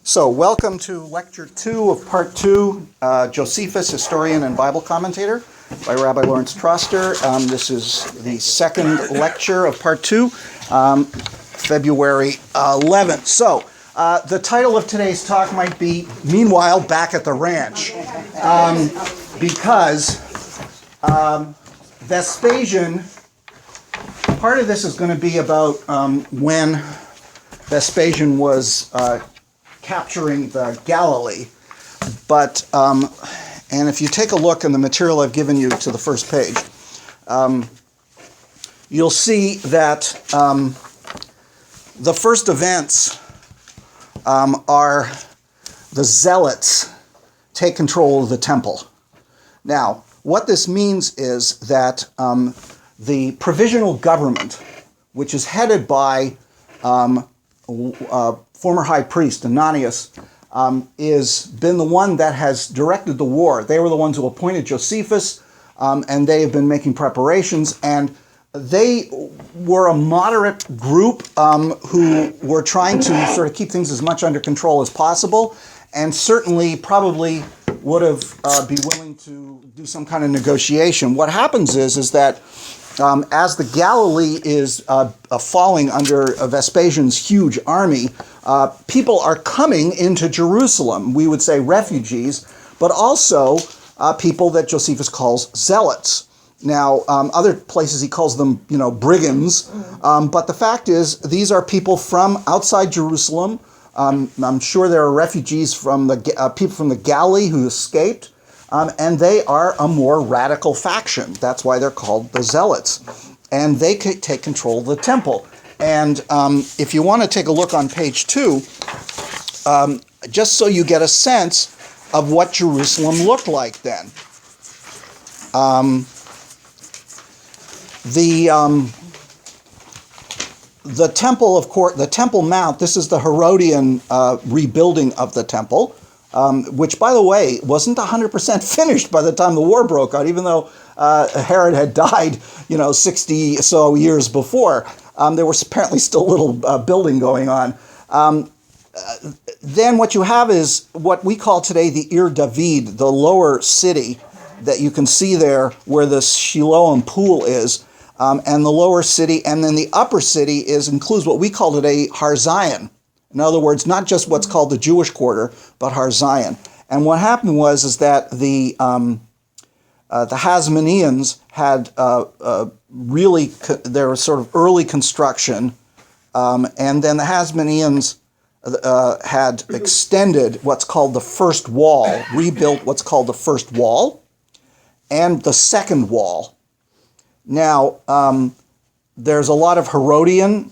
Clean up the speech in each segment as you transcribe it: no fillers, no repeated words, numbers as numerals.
So, welcome to Lecture 2 of Part 2, Josephus, Historian and Bible Commentator, by Rabbi Lawrence Troster. This is the second lecture of Part 2, February 11th. So, the title of today's talk might be, Meanwhile, Back at the Ranch, because Vespasian, part of this is going to be about when Vespasian was capturing the Galilee, but and if you take a look in the material I've given you to the first page, you'll see that the first events are the zealots take control of the temple. Now, what this means is that the provisional government, which is headed by former high priest Ananias, is been the one that has directed the war. They were the ones who appointed Josephus, and they have been making preparations, and they were a moderate group who were trying to sort of keep things as much under control as possible, and certainly probably would have be willing to do some kind of negotiation. What happens is that as the Galilee is falling under Vespasian's huge army, people are coming into Jerusalem. We would say refugees, but also people that Josephus calls zealots. Now, other places he calls them, brigands. But the fact is, these are people from outside Jerusalem. I'm sure there are refugees from the people from the Galilee who escaped. And they are a more radical faction. That's why they're called the Zealots. And they could take control of the temple. And if you want to take a look on page 2, just so you get a sense of what Jerusalem looked like then. The temple, of course, the Temple Mount, this is the Herodian rebuilding of the temple. Which, by the way, wasn't 100% finished by the time the war broke out, even though Herod had died, 60 so years before. There was apparently still a little building going on. Then what you have is what we call today the Ir David, the lower city that you can see there where the Siloam pool is, and the lower city, and then the upper city includes what we call today Har Zion. In other words, not just what's called the Jewish quarter, but Har Zion. And what happened was that the Hasmoneans had there was sort of early construction, and then the Hasmoneans had extended what's called the first wall, rebuilt what's called the first wall, and the second wall. Now, there's a lot of Herodian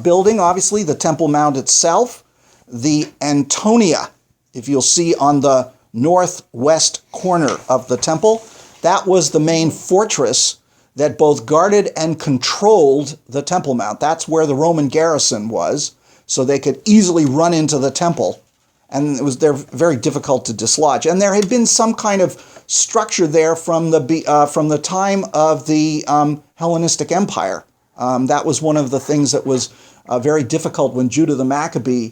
building, obviously, the Temple Mount itself, the Antonia, if you'll see on the northwest corner of the temple, that was the main fortress that both guarded and controlled the Temple Mount. That's where the Roman garrison was, so they could easily run into the temple, and they're very difficult to dislodge. And there had been some kind of structure there from the time of the Hellenistic Empire. That was one of the things that was very difficult when Judah the Maccabee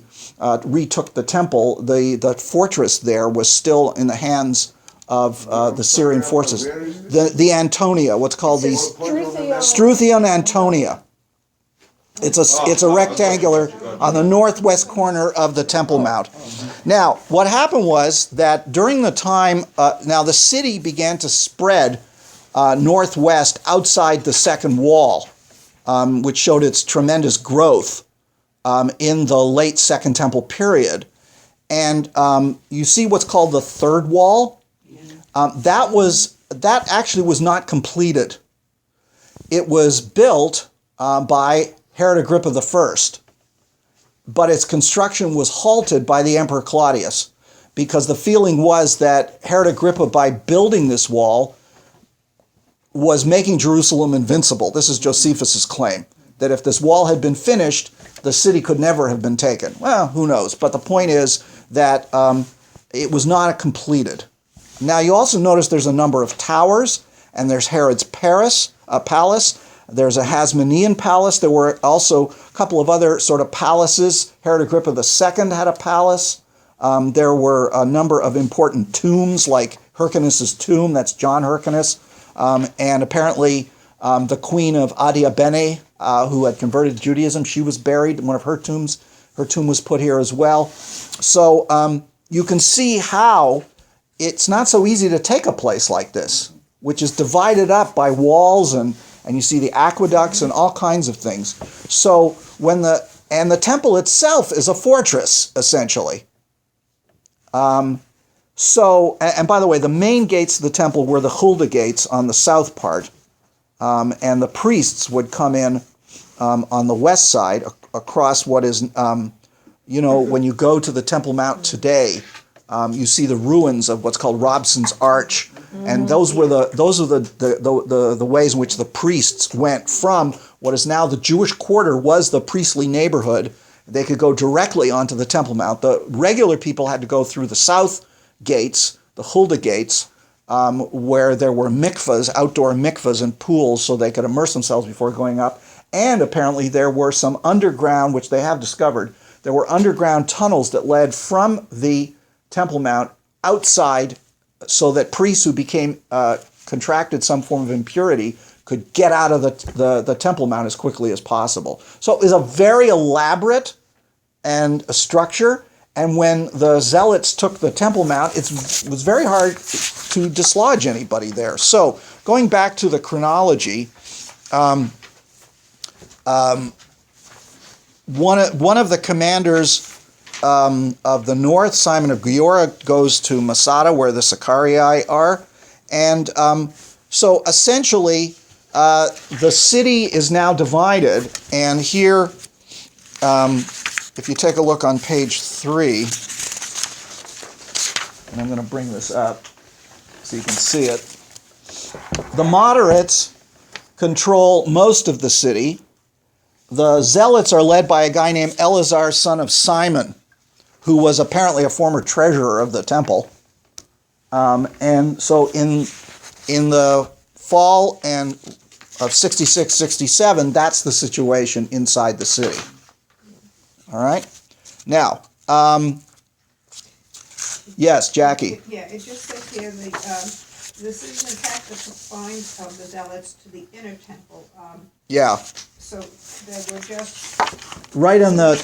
retook the temple. The fortress there was still in the hands of the Syrian forces. The Antonia, what's called the Struthion Antonia. It's a rectangular on the northwest corner of the Temple Mount. Now, what happened was that during the time, now the city began to spread northwest outside the second wall, which showed its tremendous growth in the late Second Temple period. And you see what's called the third wall? That actually was not completed. It was built by Herod Agrippa I, but its construction was halted by the Emperor Claudius, because the feeling was that Herod Agrippa, by building this wall, was making Jerusalem invincible. This is Josephus's claim, that if this wall had been finished, the city could never have been taken. Well, who knows? But the point is that it was not completed. Now, you also notice there's a number of towers, and there's Herod's palace. There's a Hasmonean palace. There were also a couple of other sort of palaces. Herod Agrippa II had a palace. There were a number of important tombs, like Hyrcanus's tomb, that's John Hyrcanus, and apparently the queen of Adiabene, who had converted to Judaism, she was buried in one of her tombs. Her tomb was put here as well. So you can see how it's not so easy to take a place like this, which is divided up by walls, and you see the aqueducts and all kinds of things. So the temple itself is a fortress, essentially. And by the way, the main gates of the temple were the Hulda gates on the south part, and the priests would come in on the west side across what is, when you go to the Temple Mount today, you see the ruins of what's called Robson's Arch, and those are the ways in which the priests went from what is now the Jewish quarter was the priestly neighborhood. They could go directly onto the Temple Mount. The regular people had to go through the south gates, the Hulda gates, where there were mikvahs, outdoor mikvahs and pools, so they could immerse themselves before going up. And apparently there were some underground, which they have discovered, there were underground tunnels that led from the Temple Mount outside, so that priests who became contracted some form of impurity could get out of the Temple Mount as quickly as possible. So it was a very elaborate and a structure. And when the Zealots took the Temple Mount, it was very hard to dislodge anybody there. So going back to the chronology, one of the commanders of the north, Simon of Giora, goes to Masada, where the Sicarii are. And so essentially, the city is now divided. And here, if you take a look on page 3, and I'm going to bring this up so you can see it, the moderates control most of the city. The zealots are led by a guy named Eleazar, son of Simon, who was apparently a former treasurer of the temple. And so in the fall of 66-67, that's the situation inside the city. All right? Now, yes, Jackie. Yeah, it just says here, this is an attack that confines of the zealots to the inner temple. Yeah. So there were just... Right on the...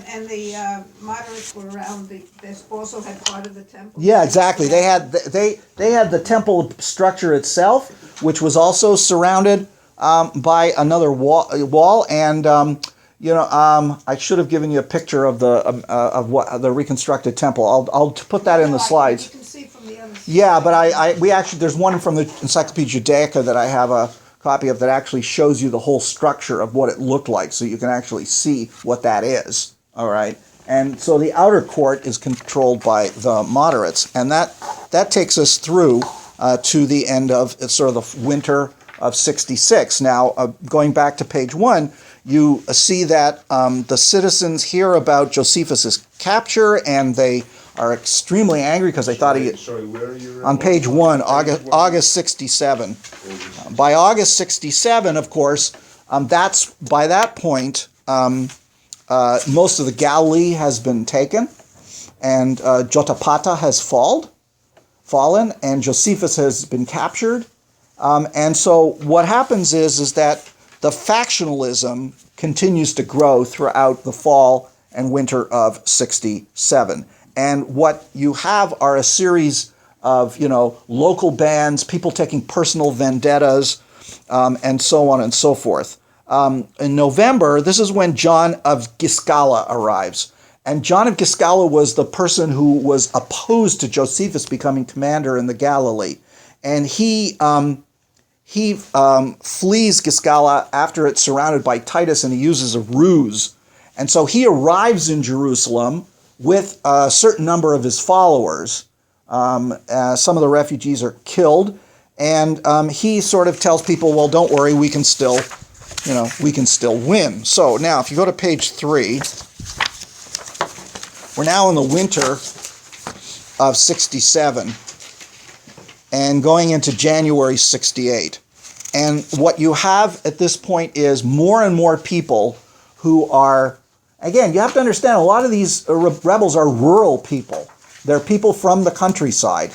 And the moderates were around, they also had part of the temple. Yeah, exactly. They had the temple structure itself, which was also surrounded by another wall, and I should have given you a picture of the reconstructed temple. I'll put that in the slides. You can see from the other side. Yeah, but we actually, there's one from the Encyclopedia Judaica that I have a copy of that actually shows you the whole structure of what it looked like, so you can actually see what that is. All right, and so the outer court is controlled by the moderates, and that takes us through to the end of sort of the winter of 66. Now, going back to page 1, you see that the citizens hear about Josephus' capture, and they are extremely angry because they thought he... Sorry, where are you? On page 1, August 67. By August 67, of course, by that point, most of the Galilee has been taken, and Jotapata has fallen, and Josephus has been captured. And so what happens is that the factionalism continues to grow throughout the fall and winter of 67. And what you have are a series of, local bands, people taking personal vendettas, and so on and so forth. In November, this is when John of Giscala arrives. And John of Giscala was the person who was opposed to Josephus becoming commander in the Galilee. And he flees Giscala after it's surrounded by Titus, and he uses a ruse. And so he arrives in Jerusalem with a certain number of his followers. Some of the refugees are killed, and he sort of tells people, well, don't worry, we can still win. So now, if you go to page 3, we're now in the winter of 67 and going into January 68. And what you have at this point is more and more people who are, again, you have to understand, a lot of these rebels are rural people. They're people from the countryside,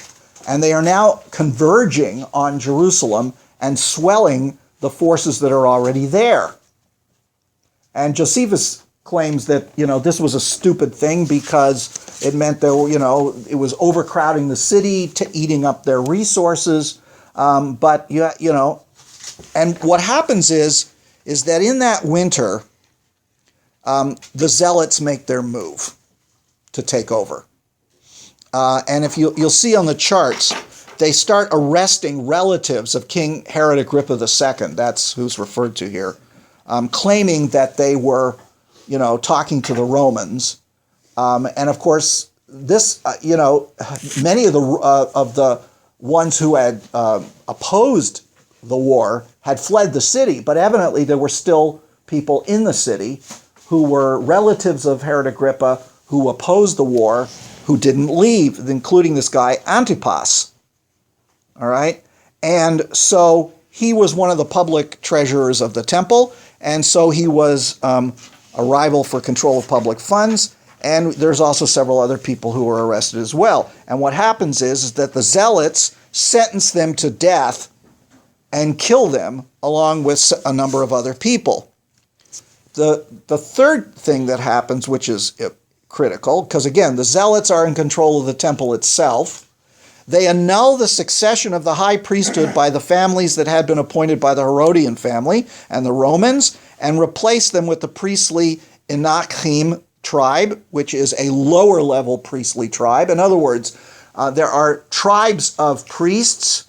and they are now converging on Jerusalem and swelling the forces that are already there. And Josephus claims that, this was a stupid thing because it meant that, it was overcrowding the city, to eating up their resources. And what happens is that in that winter, the zealots make their move to take over. And if you'll see on the charts, they start arresting relatives of King Herod Agrippa II, that's who's referred to here, claiming that they were, talking to the Romans. And of course, this, many of the ones who had opposed the war had fled the city, but evidently there were still people in the city who were relatives of Herod Agrippa who opposed the war, who didn't leave, including this guy Antipas. All right? And so he was one of the public treasurers of the temple, and so he was a rival for control of public funds, and there's also several other people who were arrested as well. And what happens is that the zealots sentence them to death and kill them along with a number of other people. The third thing that happens, which is critical, because again, the zealots are in control of the temple itself. They annul the succession of the high priesthood by the families that had been appointed by the Herodian family and the Romans, and replace them with the priestly Anakim tribe, which is a lower level priestly tribe. In other words, there are tribes of priests.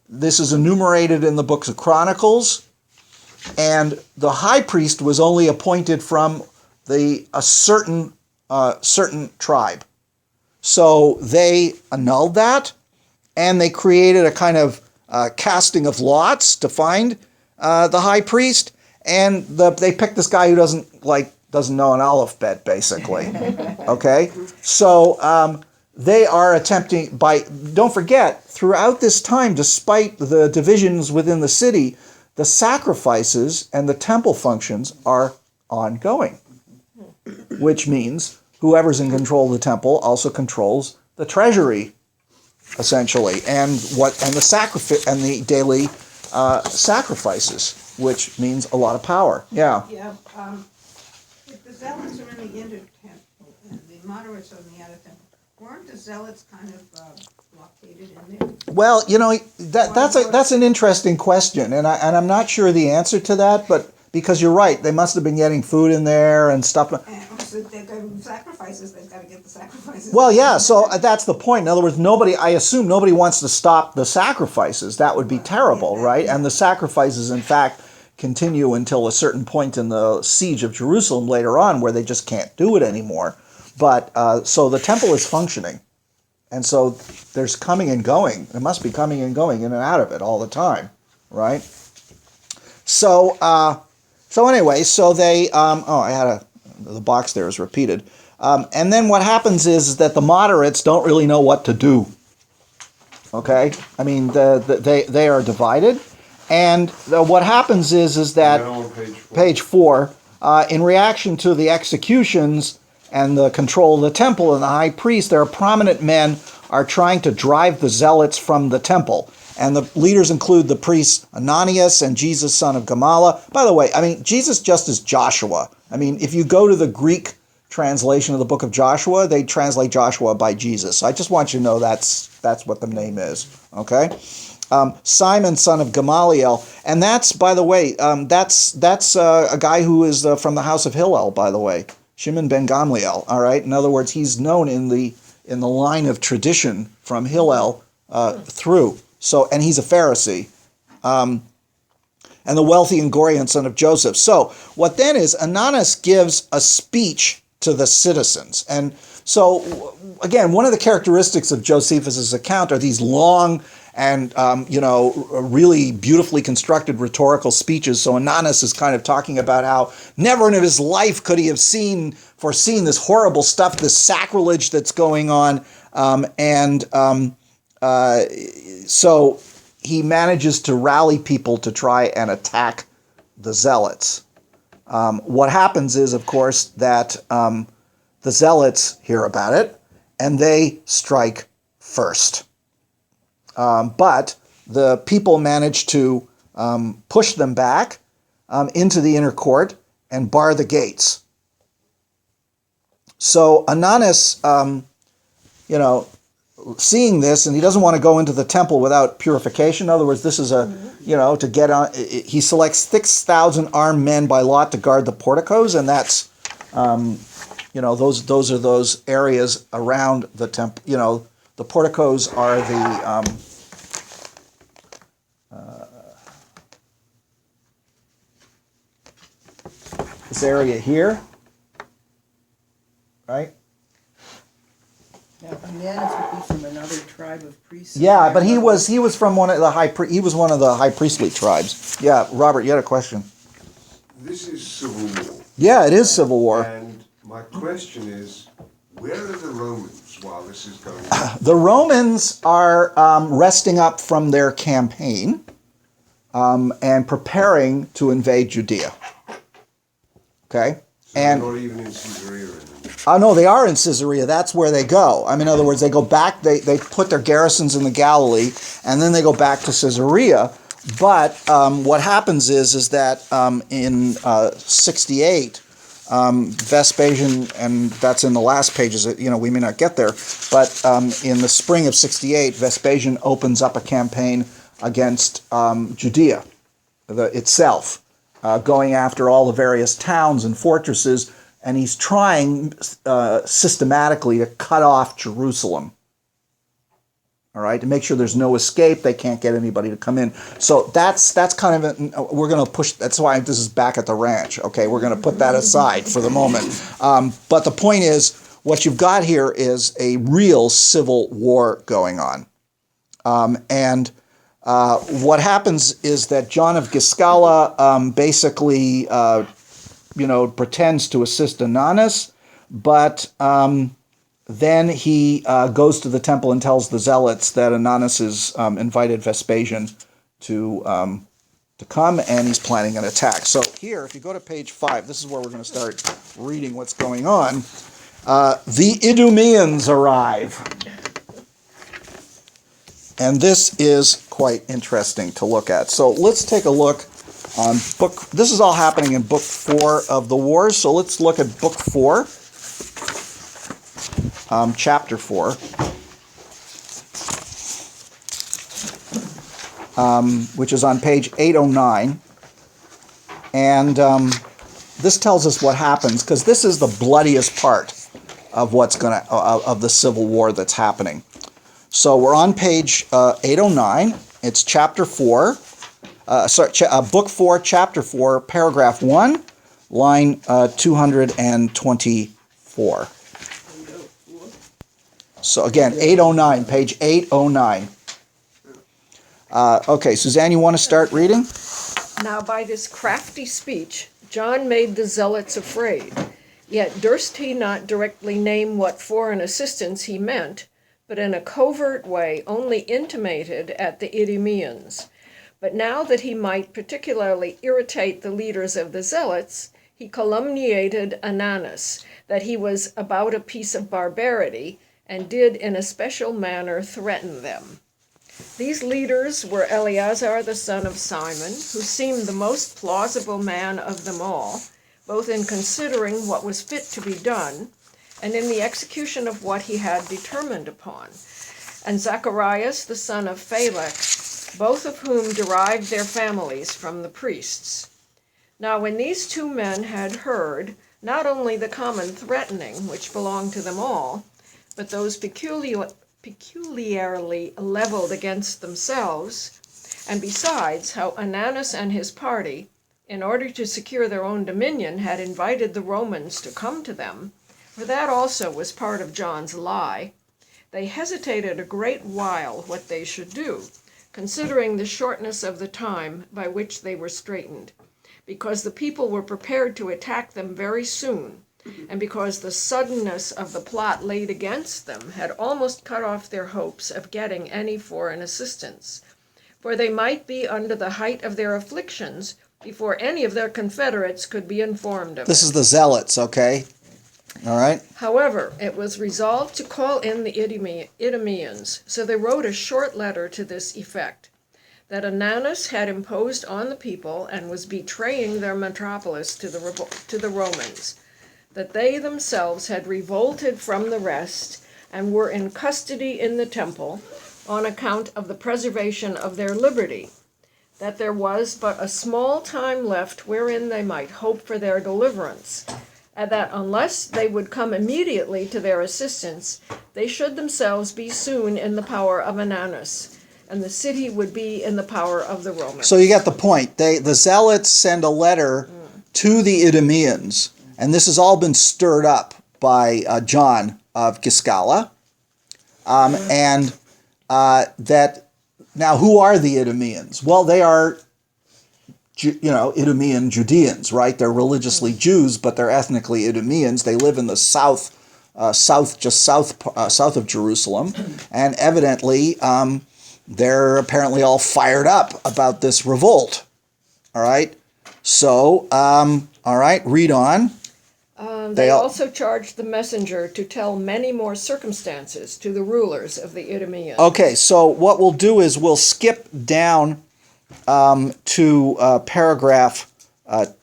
This is enumerated in the books of Chronicles. And the high priest was only appointed from a certain tribe. So they annulled that, and they created a kind of casting of lots to find the high priest. And they picked this guy who doesn't know an alphabet, basically. Okay, so they are attempting don't forget, throughout this time, despite the divisions within the city, the sacrifices and the temple functions are ongoing, which means whoever's in control of the temple also controls the treasury, essentially, and the sacrifice and the daily sacrifices, which means a lot of power. Yeah. Yeah. If the zealots are in the inner temple and the moderates are in the outer temple, weren't the zealots kind of blockaded in there? Well, that's an interesting question, and I'm not sure the answer to that, but because you're right, they must have been getting food in there and stuff. And also, they've got sacrifices. They've got to get the sacrifices. Well, yeah. So that's the point. In other words, I assume nobody wants to stop the sacrifices. That would be terrible, right? And the sacrifices, in fact, continue until a certain point in the siege of Jerusalem later on, where they just can't do it anymore. But so the temple is functioning. And so there's coming and going. There must be coming and going in and out of it all the time, right? So anyway, so they, the box there is repeated. And then what happens is that the moderates don't really know what to do. Okay? I mean, they are divided. And what happens is that, page 4, in reaction to the executions and the control of the temple and the high priest, there are prominent men are trying to drive the zealots from the temple. And the leaders include the priests Ananias and Jesus, son of Gamaliel. By the way, I mean, Jesus just is Joshua. I mean, if you go to the Greek translation of the book of Joshua, they translate Joshua by Jesus. So I just want you to know that's what the name is, okay? Simon, son of Gamaliel. And that's, by the way, that's a guy who is from the house of Hillel, by the way. Shimon ben Gamliel, all right? In other words, he's known in the line of tradition from Hillel through. So, and he's a Pharisee. And the wealthy Angorian son of Joseph. So what then is, Ananias gives a speech to the citizens. And so, again, one of the characteristics of Josephus' account are these long and, really beautifully constructed rhetorical speeches. So Ananias is kind of talking about how never in his life could he have foreseen this horrible stuff, this sacrilege that's going on. So he manages to rally people to try and attack the zealots. What happens is, of course, that the zealots hear about it, and they strike first. But the people manage to push them back into the inner court and bar the gates. So Ananus, seeing this, and he doesn't want to go into the temple without purification. In other words, this is to get on. He selects 6,000 armed men by lot to guard the porticos, and that's, those are those areas around the temple. The porticos are this area here, right? Now, Ananus would be from another tribe of priests. Yeah, but he was from one of the he was one of the high priestly tribes. Yeah, Robert, you had a question. This is civil war. Yeah, it is civil war. And my question is, where are the Romans while this is going on? The Romans are resting up from their campaign and preparing to invade Judea. Okay? So and they're not even in Caesarea anymore. No, they are in Caesarea. That's where they go. In other words, they go back, they put their garrisons in the Galilee, and then they go back to Caesarea. But what happens is that in 68, Vespasian, and that's in the last pages, we may not get there, but in the spring of 68, Vespasian opens up a campaign against Judea itself, going after all the various towns and fortresses, and he's trying systematically to cut off Jerusalem. All right, to make sure there's no escape, they can't get anybody to come in. So that's kind of we're going to push. That's why this is back at the ranch. Okay, we're going to put that aside for the moment. But the point is, what you've got here is a real civil war going on, and what happens is that John of Giscala basically, pretends to assist Ananus, but then he goes to the temple and tells the zealots that Ananus has invited Vespasian to come, and he's planning an attack. So here, if you go to page 5, this is where we're going to start reading what's going on. The Idumeans arrive. And this is quite interesting to look at. So let's take a look on this is all happening in book 4 of the wars. So let's look at book 4. Chapter 4, which is on page 809, and this tells us what happens, because this is the bloodiest part of of the civil war that's happening. So we're on page 809. It's chapter 4, book 4, chapter 4, paragraph 1, line 224. So again, 809, page 809. Okay, Suzanne, you want to start reading? Now by this crafty speech, John made the zealots afraid. Yet durst he not directly name what foreign assistance he meant, but in a covert way only intimated at the Idumeans. But now that he might particularly irritate the leaders of the zealots, he calumniated Ananus, that he was about a piece of barbarity, and did in a special manner threaten them. These leaders were Eleazar the son of Simon, who seemed the most plausible man of them all, both in considering what was fit to be done, and in the execution of what he had determined upon, and Zacharias the son of Phalec, both of whom derived their families from the priests. Now when these two men had heard not only the common threatening which belonged to them all, but those peculiarly leveled against themselves, and besides how Ananus and his party, in order to secure their own dominion, had invited the Romans to come to them, for that also was part of John's lie, they hesitated a great while what they should do, considering the shortness of the time by which they were straitened, because the people were prepared to attack them very soon, and because the suddenness of the plot laid against them had almost cut off their hopes of getting any foreign assistance. For they might be under the height of their afflictions before any of their confederates could be informed of This it. is the zealots, okay? All right. However, it was resolved to call in the Idumeans, so they wrote a short letter to this effect, that Ananus had imposed on the people and was betraying their metropolis to the Romans, that they themselves had revolted from the rest and were in custody in the temple on account of the preservation of their liberty, that there was but a small time left wherein they might hope for their deliverance, and that unless they would come immediately to their assistance, they should themselves be soon in the power of Ananus, and the city would be in the power of the Romans. So you get the point. The Zealots send a letter to the Idumeans, and this has all been stirred up by John of Giscala. Now, who are the Idumeans? Well, they are, Idumean Judeans, right? They're religiously Jews, but they're ethnically Idumeans. They live in the south of Jerusalem, and evidently they're apparently all fired up about this revolt. All right. So, all right, read on. They also charged the messenger to tell many more circumstances to the rulers of the Idumeans. Okay, so what we'll do is we'll skip down to paragraph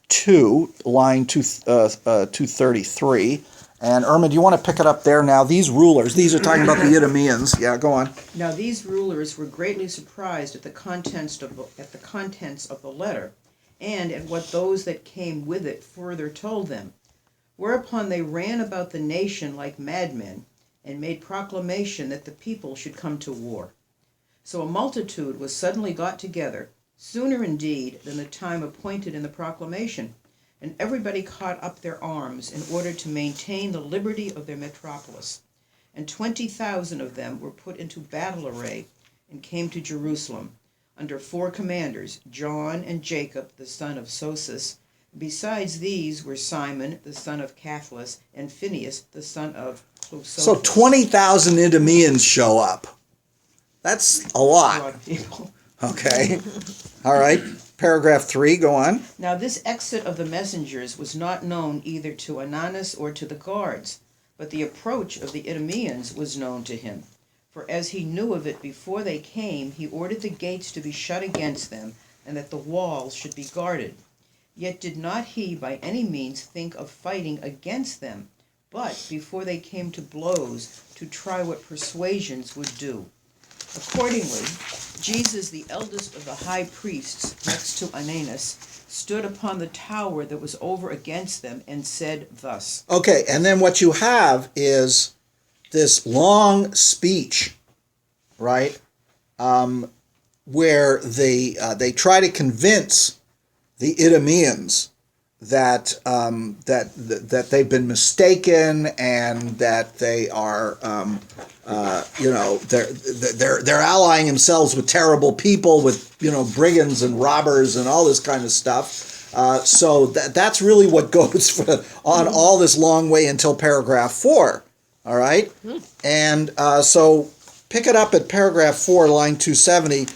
2, line 233. And Irma, do you want to pick it up there now? These rulers, these are talking about the Idumeans. Yeah, go on. Now these rulers were greatly surprised at the contents of the letter, and at what those that came with it further told them. Whereupon they ran about the nation like madmen, and made proclamation that the people should come to war. So a multitude was suddenly got together, sooner indeed than the time appointed in the proclamation, and everybody caught up their arms in order to maintain the liberty of their metropolis. And 20,000 of them were put into battle array, and came to Jerusalem, under 4 commanders, John and Jacob the son of Soses. Besides these were Simon the son of Cathlus, and Phineas the son of Closophus. So 20,000 Idumeans show up. That's a lot. Of people. Okay. All right. Paragraph 3, go on. Now this exit of the messengers was not known either to Ananus or to the guards, but the approach of the Idumeans was known to him. For as he knew of it before they came, he ordered the gates to be shut against them, and that the walls should be guarded. Yet did not he by any means think of fighting against them, but before they came to blows, to try what persuasions would do. Accordingly, Jesus, the eldest of the high priests, next to Ananus, stood upon the tower that was over against them, and said thus. Okay, and then what you have is this long speech, right, where they try to convince the Idumeans that they've been mistaken, and that they are they're allying themselves with terrible people, with brigands and robbers and all this kind of stuff. So that's really what goes on all this long way until paragraph 4. All right, and so pick it up at paragraph 4, line 270.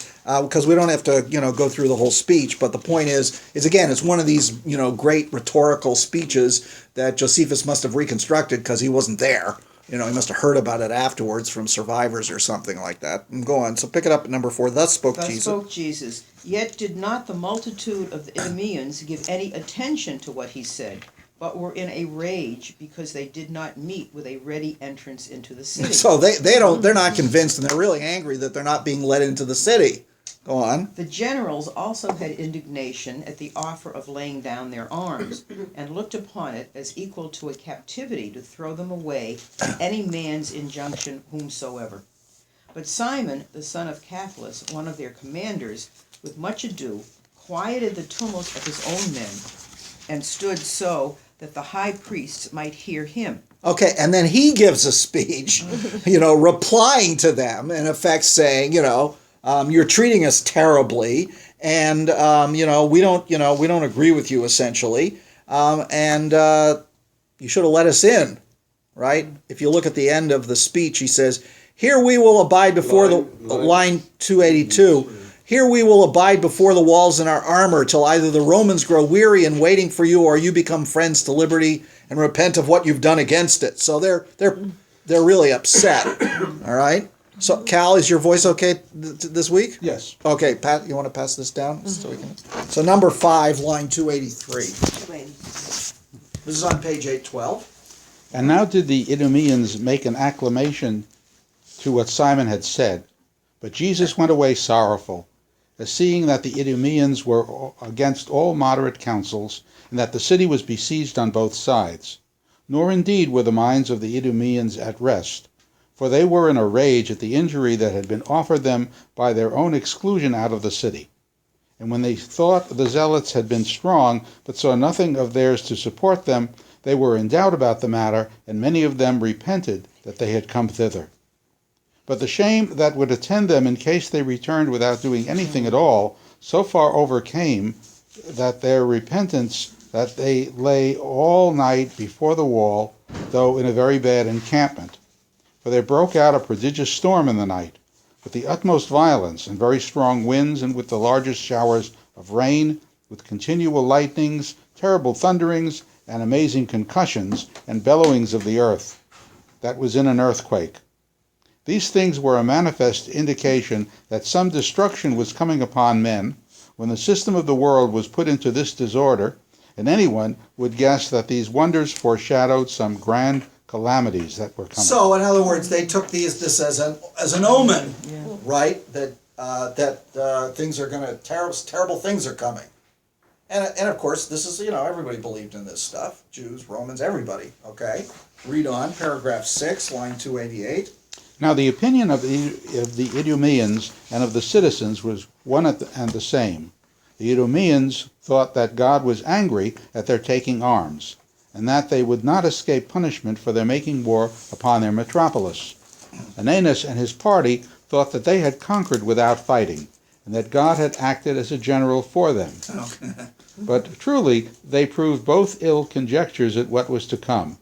Because we don't have to, go through the whole speech, but the point is again, it's one of these, great rhetorical speeches that Josephus must have reconstructed because he wasn't there. He must have heard about it afterwards from survivors or something like that. And go on. So pick it up at number 4. Thus spoke Jesus. Yet did not the multitude of the Idumeans give any attention to what he said, but were in a rage because they did not meet with a ready entrance into the city. So they're not convinced, and they're really angry that they're not being let into the city. Go on. The generals also had indignation at the offer of laying down their arms, and looked upon it as equal to a captivity to throw them away at any man's injunction whomsoever. But Simon, the son of Cathlus, one of their commanders, with much ado, quieted the tumult of his own men, and stood so that the high priests might hear him. Okay, and then he gives a speech, replying to them, in effect saying, you're treating us terribly, and we don't agree with you, essentially, and you should have let us in, right? If you look at the end of the speech, he says, "Here we will abide before line 282. Here we will abide before the walls in our armor till either the Romans grow weary in waiting for you, or you become friends to liberty and repent of what you've done against it. So they're really upset. All right. So Cal, is your voice okay this week? Yes. Okay, Pat, you want to pass this down so we can. So number 5, line 283. This is on page 812. And now did the Idumeans make an acclamation to what Simon had said, but Jesus went away sorrowful, as seeing that the Idumeans were against all moderate counsels, and that the city was besieged on both sides. Nor indeed were the minds of the Idumeans at rest, for they were in a rage at the injury that had been offered them by their own exclusion out of the city. And when they thought the zealots had been strong, but saw nothing of theirs to support them, they were in doubt about the matter, and many of them repented that they had come thither. But the shame that would attend them in case they returned without doing anything at all so far overcame that their repentance that they lay all night before the wall, though in a very bad encampment. For there broke out a prodigious storm in the night, with the utmost violence, and very strong winds, and with the largest showers of rain, with continual lightnings, terrible thunderings, and amazing concussions, and bellowings of the earth, that was in an earthquake. These things were a manifest indication that some destruction was coming upon men, when the system of the world was put into this disorder, and anyone would guess that these wonders foreshadowed some grand calamities that were coming. So, in other words, they took this as an omen, right? That things are going to terrible things are coming, and of course, this is everybody believed in this stuff: Jews, Romans, everybody. Okay, read on, paragraph 6, line 288. Now the opinion of the Idumeans and of the citizens was one and the same. The Idumeans thought that God was angry at their taking arms, and that they would not escape punishment for their making war upon their metropolis. Ananus and his party thought that they had conquered without fighting, and that God had acted as a general for them. But truly they proved both ill conjectures at what was to come,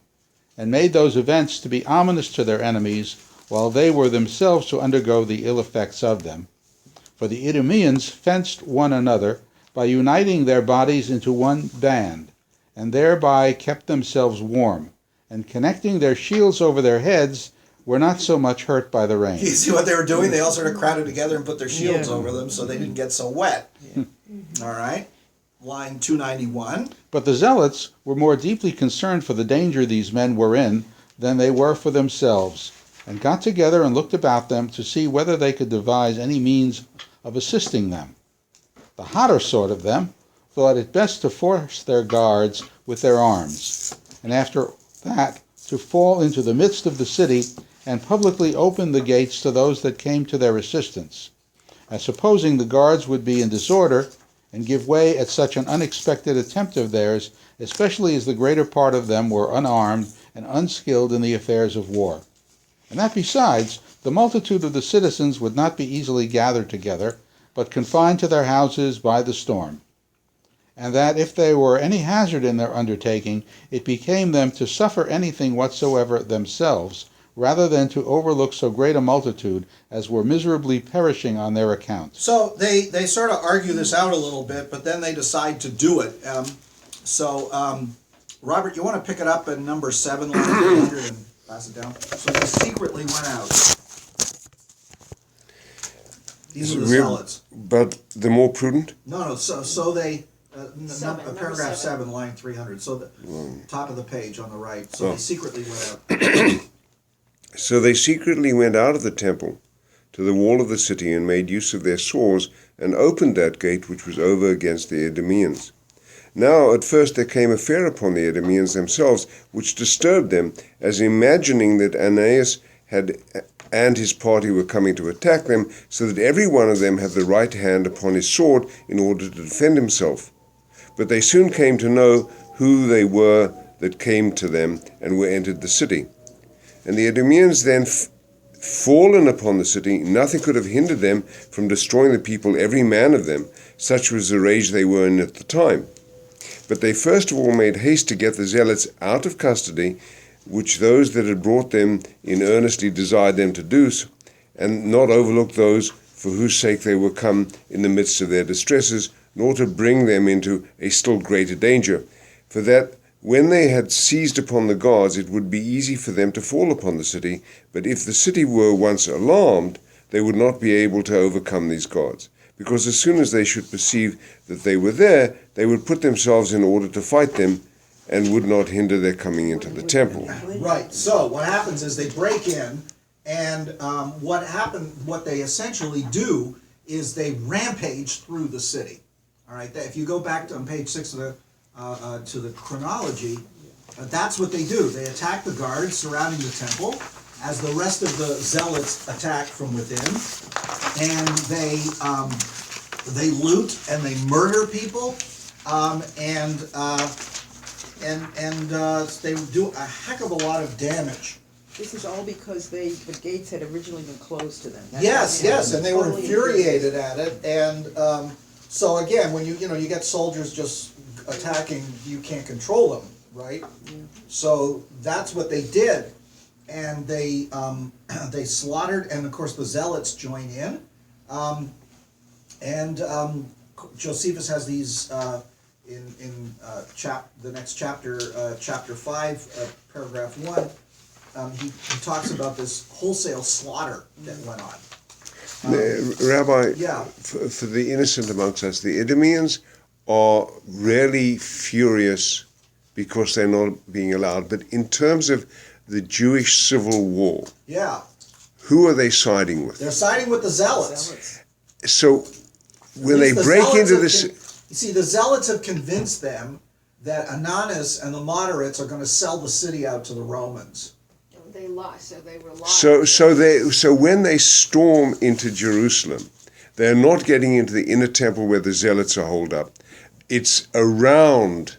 and made those events to be ominous to their enemies, while they were themselves to undergo the ill effects of them. For the Idumeans fenced one another by uniting their bodies into one band, and thereby kept themselves warm, and connecting their shields over their heads, were not so much hurt by the rain. You see what they were doing? They all sort of crowded together and put their shields over them so they didn't get so wet. All right, line 291. But the zealots were more deeply concerned for the danger these men were in than they were for themselves, and got together and looked about them to see whether they could devise any means of assisting them. The hotter sort of them thought it best to force their guards with their arms, and after that to fall into the midst of the city and publicly open the gates to those that came to their assistance, as supposing the guards would be in disorder and give way at such an unexpected attempt of theirs, especially as the greater part of them were unarmed and unskilled in the affairs of war. And that besides, the multitude of the citizens would not be easily gathered together, but confined to their houses by the storm. And that if there were any hazard in their undertaking, it became them to suffer anything whatsoever themselves, rather than to overlook so great a multitude as were miserably perishing on their account. So they sort of argue this out a little bit, but then they decide to do it. Robert, you want to pick it up in number 7, line 300, and pass it down? So they secretly went out. These are the zealots. But the more prudent? No, so they, Number paragraph 7. 7, line 300, so the top of the page on the right. So they secretly went out. So they secretly went out of the temple to the wall of the city and made use of their swords and opened that gate which was over against the Idumeans. Now at first there came a fear upon the Idumeans themselves, which disturbed them, as imagining that Ananias and his party were coming to attack them, so that every one of them had the right hand upon his sword in order to defend himself. But they soon came to know who they were that came to them and were entered the city. And the Idumeans then fallen upon the city, nothing could have hindered them from destroying the people, every man of them. Such was the rage they were in at the time. But they first of all made haste to get the zealots out of custody, which those that had brought them in earnestly desired them to do, and not overlook those for whose sake they were come in the midst of their distresses, nor to bring them into a still greater danger. For that When they had seized upon the guards, it would be easy for them to fall upon the city, but if the city were once alarmed, they would not be able to overcome these guards, because as soon as they should perceive that they were there, they would put themselves in order to fight them, and would not hinder their coming into the temple. Right. So what happens is they break in, and what they essentially do is they rampage through the city. All right. If you go back to on page 6 of to the chronology, that's what they do. They attack the guards surrounding the temple, as the rest of the zealots attack from within, and they loot and they murder people, and they do a heck of a lot of damage. This is all because the gates had originally been closed to them. Yes, and they were Totally infuriated at it, and so again, when you get soldiers just attacking, you can't control them, right? Yeah. So that's what they did, and they slaughtered, and of course the zealots join in, Josephus has these in the next chapter, chapter 5, paragraph 1. He talks about this wholesale slaughter that went on. Rabbi, Yeah. for the innocent amongst us, the Idumeans are really furious because they're not being allowed. But in terms of the Jewish civil war, Yeah, who are they siding with? they're siding with the zealots. So when At they least the break zealots into have this, You see, the zealots have convinced them that Ananus and the moderates are going to sell the city out to the Romans. They lie, so they were lying. so when they storm into Jerusalem, they're not getting into the inner temple where the zealots are holed up. It's around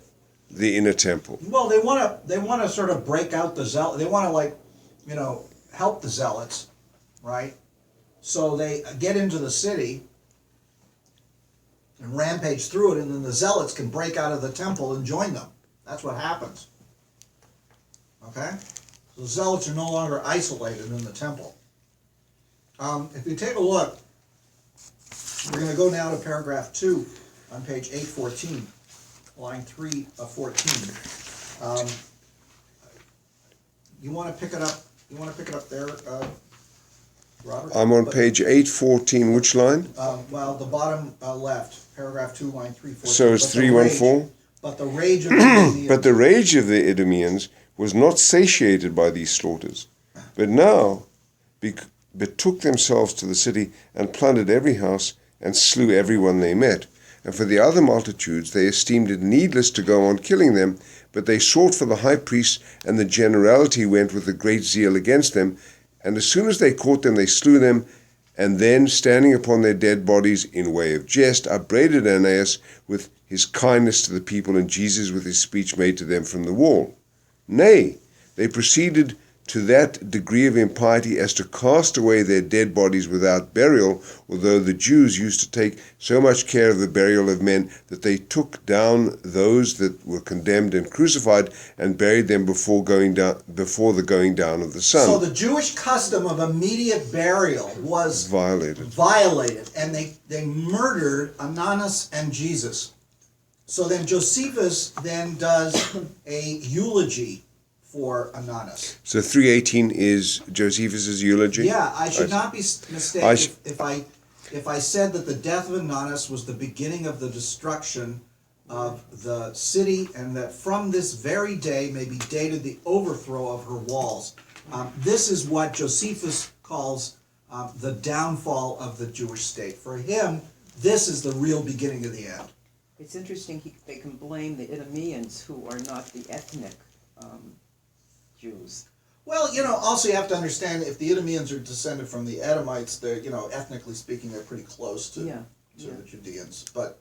the inner temple. Well, they want to sort of break out the zealot. They want to help the zealots, right? So they get into the city and rampage through it, and then the zealots can break out of the temple and join them. That's what happens. Okay? So the zealots are no longer isolated in the temple. If you take a look, we're going to go now to paragraph 2 on page 814, line 3 of 14. You want to pick it up? You want to pick it up there, Robert? I'm on page 814, which line? Well, the bottom left, paragraph 2, line 314. So it's 314? But the rage of the Idumeans. But the rage of the Idumeans was not satiated by these slaughters, but now betook themselves to the city and plundered every house and slew everyone they met. And for the other multitudes they esteemed it needless to go on killing them, but they sought for the high priest, and the generality went with a great zeal against them. And as soon as they caught them, they slew them, and then, standing upon their dead bodies in way of jest, upbraided Ananias with his kindness to the people, and Jesus with his speech made to them from the wall. Nay, they proceeded to that degree of impiety as to cast away their dead bodies without burial, although the Jews used to take so much care of the burial of men that they took down those that were condemned and crucified and buried them before the going down of the sun. So the Jewish custom of immediate burial was violated, and they murdered Ananus and Jesus. So then Josephus then does a eulogy for Ananus. So 318 is Josephus' eulogy? Yeah, I should not be mistaken if I said that the death of Ananus was the beginning of the destruction of the city, and that from this very day may be dated the overthrow of her walls. This is what Josephus calls the downfall of the Jewish state. For him, this is the real beginning of the end. It's interesting they can blame the Idumeans, who are not the ethnic Jews. Well, also you have to understand, if the Idumeans are descended from the Edomites, they're, ethnically speaking, they're pretty close to the Judeans. But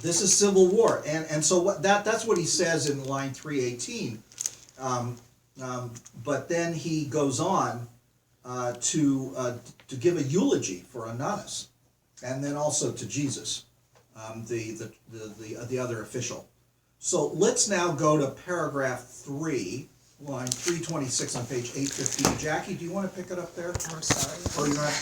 this is civil war, and so that's what he says in line 318. But then he goes on to give a eulogy for Ananus, and then also to Jesus, the other official. So let's now go to paragraph 3 line 326 on page 815. Jackie, do you want to pick it up there? I'm sorry. Or you're not?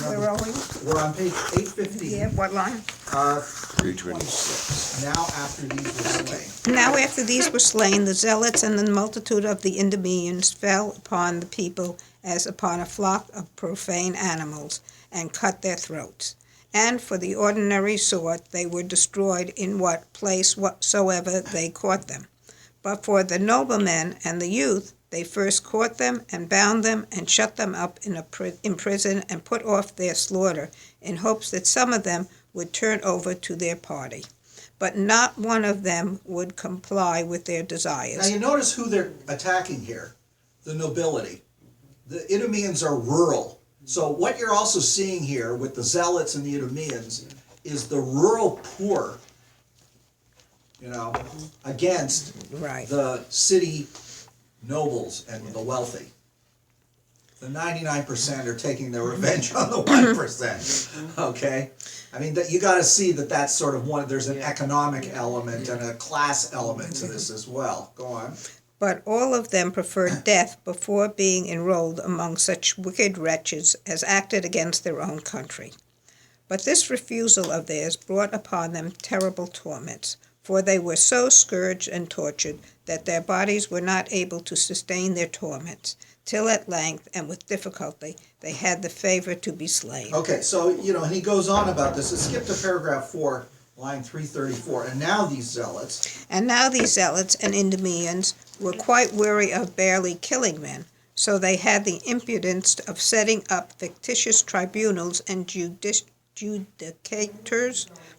Where are we? We're on page 815. Yeah, what line? 326. Now after these were slain. Now after these were slain, the zealots and the multitude of the Idumeans fell upon the people as upon a flock of profane animals, and cut their throats. And for the ordinary sword they were destroyed in what place whatsoever they caught them. But for the noblemen and the youth, they first caught them and bound them and shut them up in prison and put off their slaughter, in hopes that some of them would turn over to their party. But not one of them would comply with their Now desires. you notice who they're attacking here. The nobility. The Idumeans are rural. So what you're also seeing here with the zealots and the Idumeans is the rural poor, against Right. the city nobles and the wealthy. The 99% are taking their revenge on the 1%. Okay? I mean, you got to see that that's sort of there's an economic element and a class element to this as well. Go on. But all of them preferred death before being enrolled among such wicked wretches as acted against their own country. But this refusal of theirs brought upon them terrible torments, for they were so scourged and tortured that their bodies were not able to sustain their torments, till at length, and with difficulty, they had the favor to be slain. Okay, so, and he goes on about this. Let's skip to paragraph 4, line 334. And now these zealots. And now these zealots and Idumeans were quite weary of barely killing men, so they had the impudence of setting up fictitious tribunals and judicators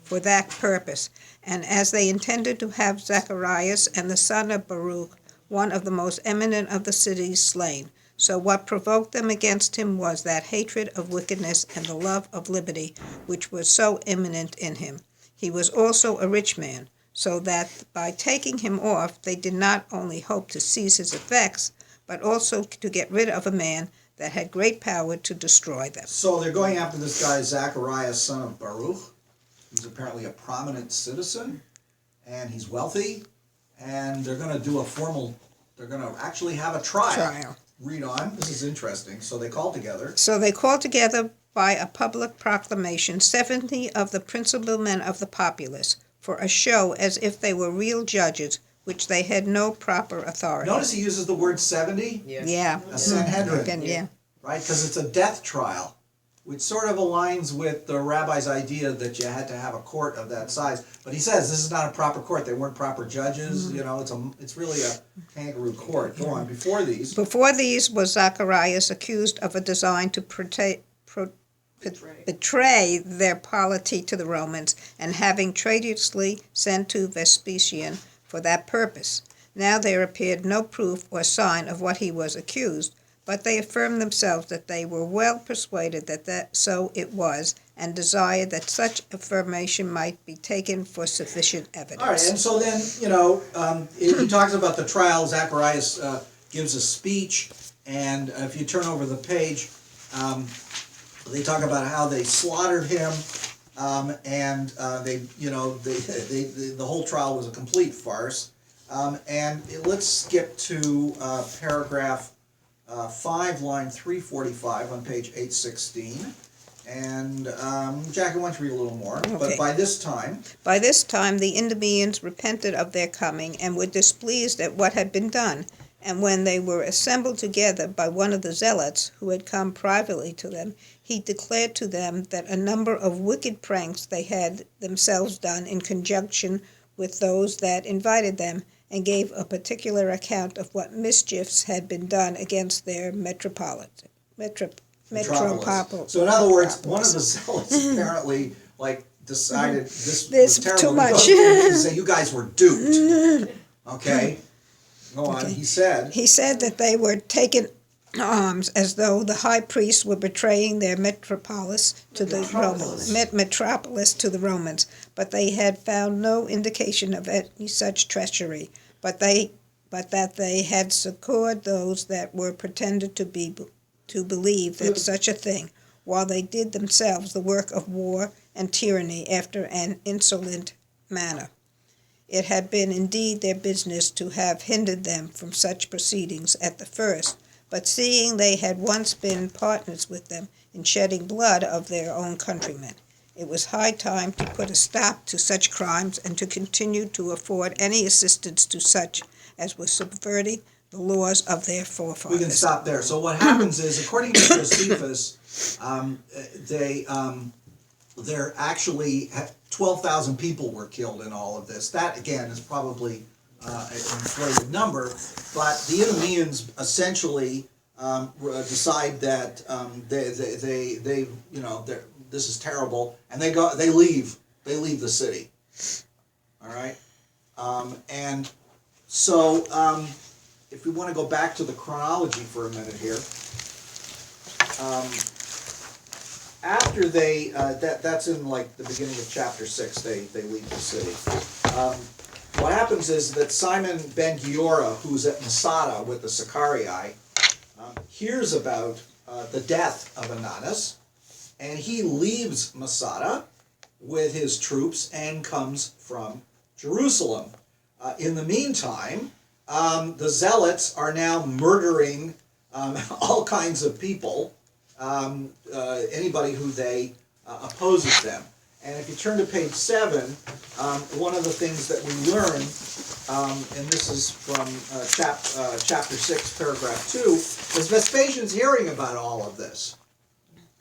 for that purpose. And as they intended to have Zacharias and the son of Baruch, one of the most eminent of the cities, slain. So what provoked them against him was that hatred of wickedness and the love of liberty which was so eminent in him. He was also a rich man, so that by taking him off they did not only hope to seize his effects, but also to get rid of a man that had great power to destroy them. So they're going after this guy, Zacharias, son of Baruch. He's apparently a prominent citizen, and he's wealthy, and they're going to do they're going to actually have a trial. Read on. This is interesting. So they called together. So they called together by a public proclamation 70 of the principal men of the populace, for a show as if they were real judges, which they had no proper authority. Notice he uses the word 70. Yeah. A Sanhedrin. Again, yeah. Right? Because it's a death trial, which sort of aligns with the rabbi's idea that you had to have a court of that size. But he says this is not a proper court. They weren't proper judges. It's really a kangaroo court. Go on. Before these was Zacharias accused of a design to betray their polity to the Romans, and having traitorously sent to Vespasian for that purpose. Now there appeared no proof or sign of what he was accused, but they affirmed themselves that they were well persuaded that so it was, and desired that such affirmation might be taken for sufficient evidence. All right, and so then, he talks about the trial. Zacharias gives a speech, and if you turn over the page, they talk about how they slaughtered him, and the whole trial was a complete farce. Let's skip to paragraph 5, line 345 on page 816. And Jackie, why don't you read a little more? Okay. But by this time, the Idumeans repented of their coming, and were displeased at what had been done. And when they were assembled together by one of the zealots, who had come privately to them, he declared to them that a number of wicked pranks they had themselves done in conjunction with those that invited them, and gave a particular account of what mischiefs had been done against their metropolis. So in other words, one of the zealots apparently decided this This was terrible. too much. He said, you guys were duped. Okay. Go on. Okay. He said that they were taking arms as though the high priests were betraying their metropolis to the Romans, but they had found no indication of any such treachery, but that they had succored those that were pretended to believe that such a thing, while they did themselves the work of war and tyranny after an insolent manner. It had been indeed their business to have hindered them from such proceedings at the first, but seeing they had once been partners with them in shedding blood of their own countrymen, it was high time to put a stop to such crimes and to continue to afford any assistance to such as were subverting the laws of their forefathers. We can stop there. So what happens is, according to Josephus, there actually 12,000 people were killed in all of this. That again is probably an inflated number, but the Idumeans essentially decide that they this is terrible, and they leave the city. All right, and so if we want to go back to the chronology for a minute here. After they, that's in like the beginning of chapter 6, they leave the city. What happens is that Simon ben Giora, who's at Masada with the Sicarii, hears about the death of Ananus, and he leaves Masada with his troops and comes from Jerusalem. In the meantime, the Zealots are now murdering all kinds of people. Anybody who they opposes them. And if you turn to page 7, one of the things that we learn, and this is from chapter 6, paragraph 2, is Vespasian's hearing about all of this.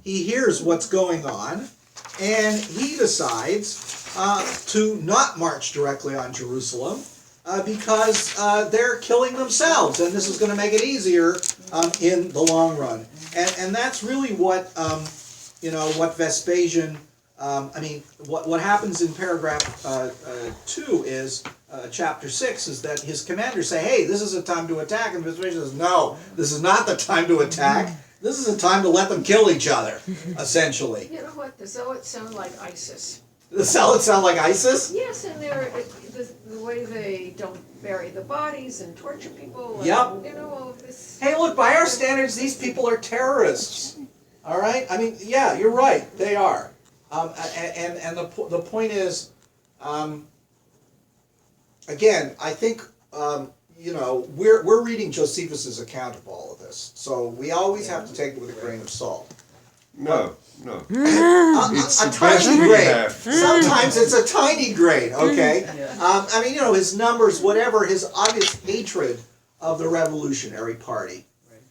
He hears what's going on, and he decides to not march directly on Jerusalem because they're killing themselves, and this is going to make it easier in the long run. And that's really what, what Vespasian, what happens in paragraph 2 is, chapter 6, is that his commanders say, hey, this is a time to attack, and Vespasian says, no, this is not the time to attack. This is the time to let them kill each other, essentially. You know what? The Zealots sound like ISIS. The Zealots sound like ISIS? Yes, and they're the way they don't bury the bodies and torture people. And, Yep. You know, all of this. Hey, look, by our standards, these people are terrorists. All right? I mean, yeah, you're right. They are. And the point is, again, I think, we're reading Josephus' account of all of this. So we always have to take it with a grain of salt. No. It's a tiny grain. Sometimes it's a tiny grain, okay? His numbers, whatever, his obvious hatred of the Revolutionary Party,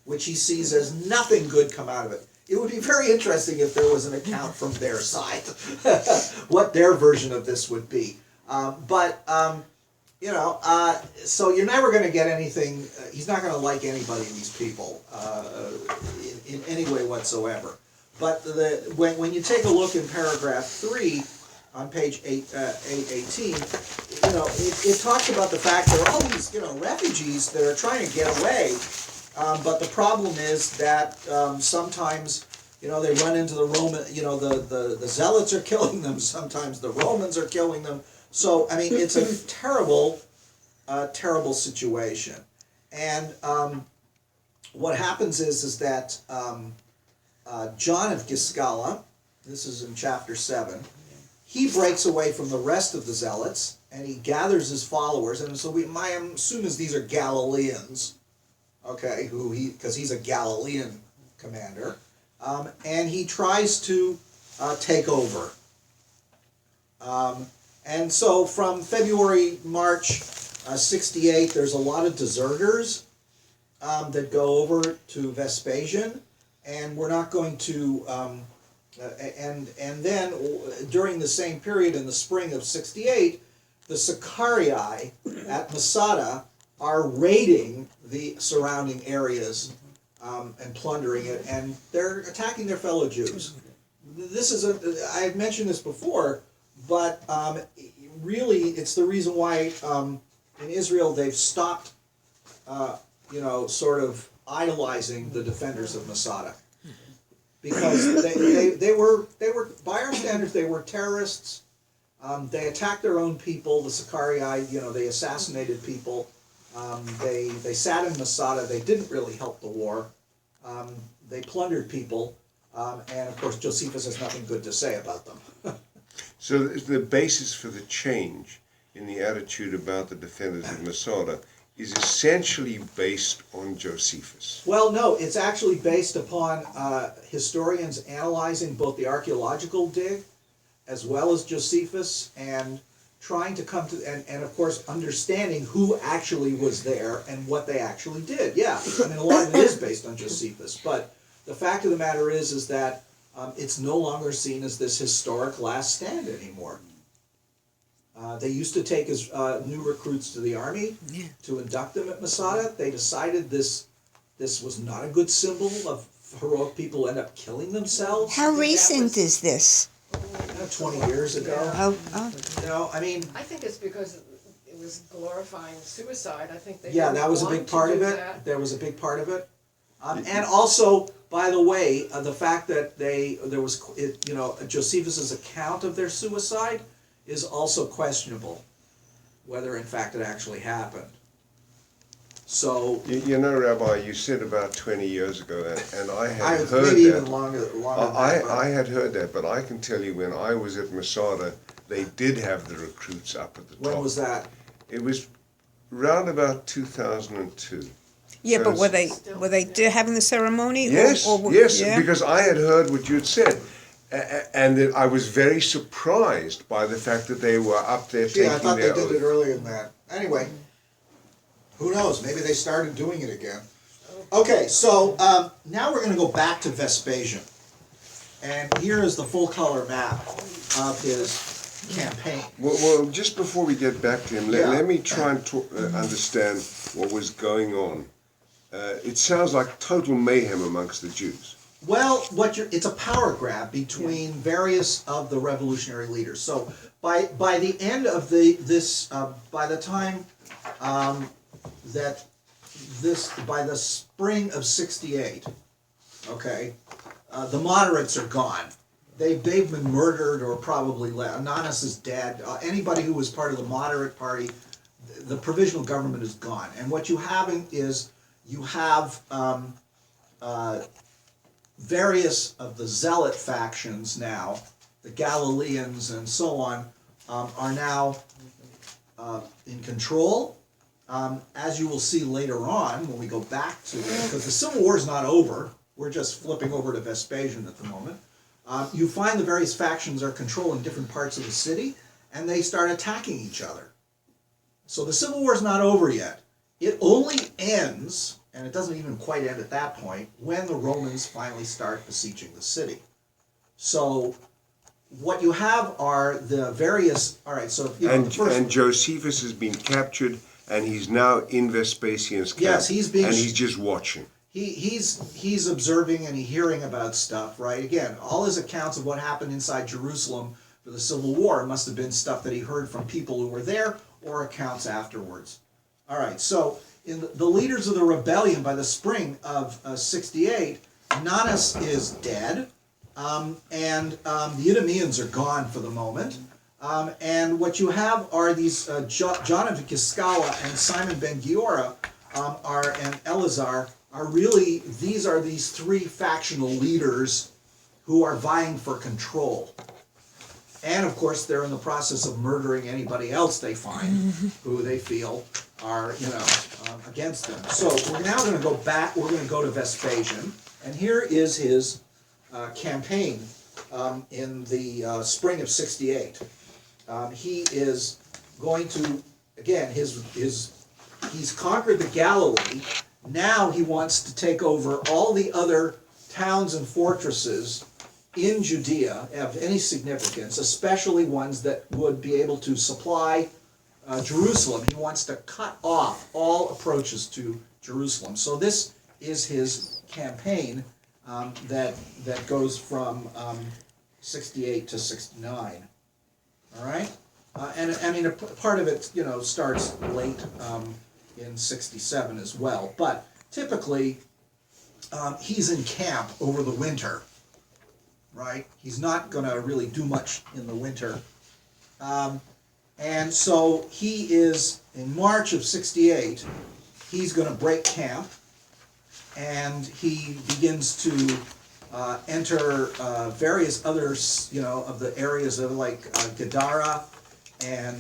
which he sees as nothing good come out of it. It would be very interesting if there was an account from their side, what their version of this would be. So you're never going to get anything, he's not going to like anybody of these people in any way whatsoever. But when you take a look in paragraph 3 on page 818, it talks about the fact there are all these refugees that are trying to get away, but the problem is that sometimes they run into the Roman, the Zealots are killing them, sometimes the Romans are killing them. So it's a terrible situation. And what happens is that John of Giscala, this is in chapter 7, he breaks away from the rest of the Zealots, and he gathers his followers, and so my assume is these are Galileans, okay, because he's a Galilean commander, and he tries to take over. And so from February, March 68, there's a lot of deserters that go over to Vespasian. And we're not going to, and then during the same period in the spring of 68, the Sicarii at Masada are raiding the surrounding areas and plundering it, and they're attacking their fellow Jews. This is I've mentioned this before, but really it's the reason why in Israel they've stopped, sort of idolizing the defenders of Masada, because they were by our standards they were terrorists. They attacked their own people. The Sicarii, they assassinated people. They sat in Masada. They didn't really help the war. They plundered people, and of course Josephus has nothing good to say about them. So the basis for the change in the attitude about the defenders of Masada is essentially based on Josephus. Well, no, it's actually based upon historians analyzing both the archaeological dig as well as Josephus and trying to come to, and of course understanding who actually was there and what they actually did. Yeah, I mean, a lot of it is based on Josephus, but the fact of the matter is that it's no longer seen as this historic last stand anymore. They used to take as new recruits to the army to induct them at Masada. They decided this was not a good symbol of heroic people who end up killing themselves. How recent is this? 20 years ago. Oh. You know, I mean, I think it's because it was glorifying suicide. I think they yeah, didn't that was a want big to part do of it. that. There was a big part of it. And also, by the way, the fact that Josephus's account of their suicide is also questionable, whether in fact it actually happened. So You know, Rabbi, you said about 20 years ago, and I had I heard maybe that. even longer than that. I had heard that, but I can tell you when I was at Masada, they did have the recruits up at the top. When was that? It was round about 2002. Yeah, So but were they having the ceremony? Yes, yes, yeah? because I had heard what you had said. And I was very surprised by the fact that they were up there taking Yeah, I thought they their did it oath. earlier than that. Anyway, who knows? Maybe they started doing it again. Okay, so now we're going to go back to Vespasian. And here is the full color map of his campaign. Well, just before we get back to him, Yeah. let me try and understand what was going on. It sounds like total mayhem amongst the Jews. Well, it's a power grab between various of the revolutionary leaders. So by the end of by the time by the spring of '68, okay, the moderates are gone. They've been murdered or probably left. Ananus is dead. Anybody who was part of the moderate party, the provisional government is gone. And what you have is you have various of the zealot factions now, the Galileans and so on, are now in control. As you will see later on when we go back to it, because the Civil War is not over, we're just flipping over to Vespasian at the moment. You find the various factions are controlling different parts of the city, and they start attacking each other. So the Civil War is not over yet. It only ends, and it doesn't even quite end at that point, when the Romans finally start besieging the city. So what you have are the various, all right, so you know, the first, And Josephus has been captured, and he's now in Vespasian's camp. Yes, he's being, and he's just watching. He's observing and hearing about stuff, right? Again, all his accounts of what happened inside Jerusalem for the Civil War must have been stuff that he heard from people who were there or accounts afterwards. All right, so in the leaders of the rebellion by the spring of '68, Ananus is dead, and the Idumeans are gone for the moment. And what you have are these John of Giscala and Simon ben Giora and Eleazar are really, these three factional leaders who are vying for control. And of course, they're in the process of murdering anybody else they find who they feel are, against them. So we're now going to go back, we're going to go to Vespasian, and here is his campaign in the spring of '68. He is going to, again, he's conquered the Galilee. Now he wants to take over all the other towns and fortresses in Judea of any significance, especially ones that would be able to supply Jerusalem. He wants to cut off all approaches to Jerusalem. So this is his campaign that goes from '68 to '69. All right, and I mean a part of it, starts late in '67 as well. But typically, he's in camp over the winter. Right, he's not going to really do much in the winter, and so he is in March of '68. He's going to break camp, and he begins to enter various others, of the areas of like Gadara and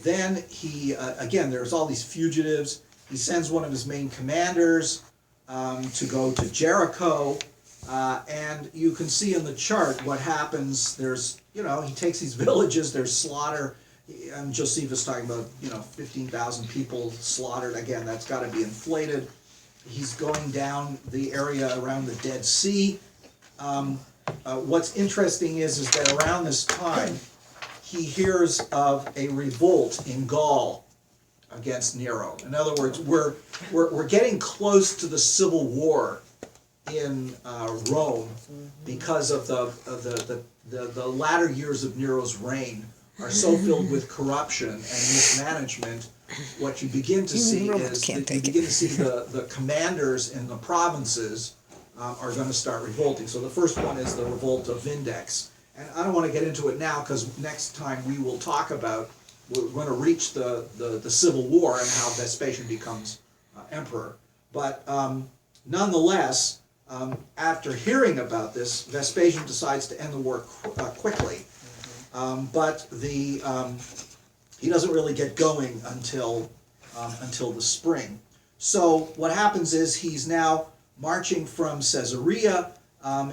then he, again, there's all these fugitives. He sends one of his main commanders to go to Jericho. And you can see in the chart what happens. There's, he takes these villages, there's slaughter. And Josephus talking about, 15,000 people slaughtered. Again, that's got to be inflated. He's going down the area around the Dead Sea. What's interesting is that around this time, he hears of a revolt in Gaul against Nero. In other words, we're getting close to the civil war in Rome because of the latter years of Nero's reign are so filled with corruption and mismanagement. What you begin to see is the commanders in the provinces are going to start revolting. So the first one is the revolt of Vindex. And I don't want to get into it now because next time we will talk about, we're going to reach the civil war and how Vespasian becomes emperor. But nonetheless, after hearing about this, Vespasian decides to end the war quickly. But he doesn't really get going until the spring. So what happens is he's now marching from Caesarea.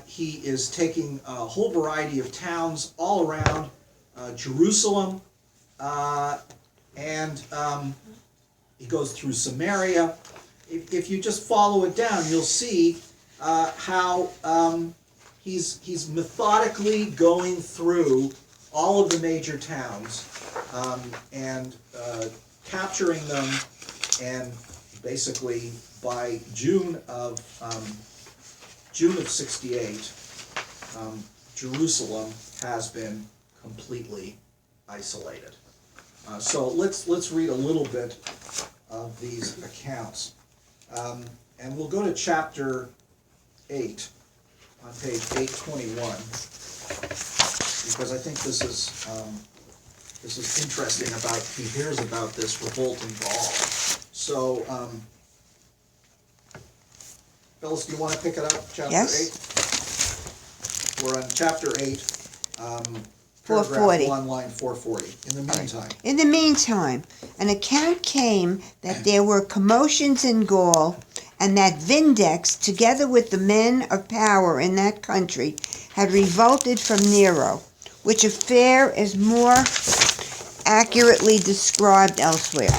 He is taking a whole variety of towns all around Jerusalem, and he goes through Samaria. If you just follow it down, you'll see how he's methodically going through all of the major towns and capturing them, and basically by June of 68, Jerusalem has been completely isolated. So let's read a little bit of these accounts, and we'll go to chapter 8 on page 821. Because I think this is interesting. He hears about this revolt in Gaul. So, Phyllis, do you want to pick it up? Chapter 8. We're on chapter 8, paragraph 1, line 440. In the meantime, an account came that there were commotions in Gaul, and that Vindex, together with the men of power in that country, had revolted from Nero, which affair is more accurately described elsewhere.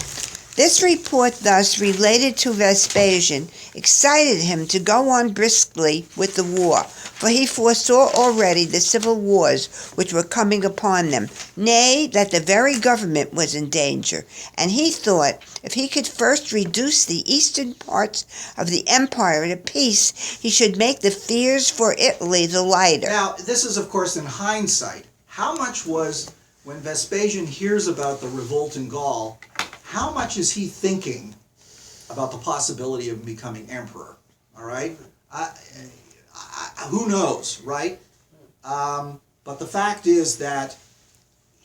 This report thus related to Vespasian excited him to go on briskly with the war, for he foresaw already the civil wars which were coming upon them, nay, that the very government was in danger, and he thought if he could first reduce the eastern parts of the empire to peace, he should make the fears for Italy the lighter. Now, this is, of course, in hindsight. How much was, when Vespasian hears about the revolt in Gaul, how much is he thinking about the possibility of becoming emperor? All right? Who knows, right? But the fact is that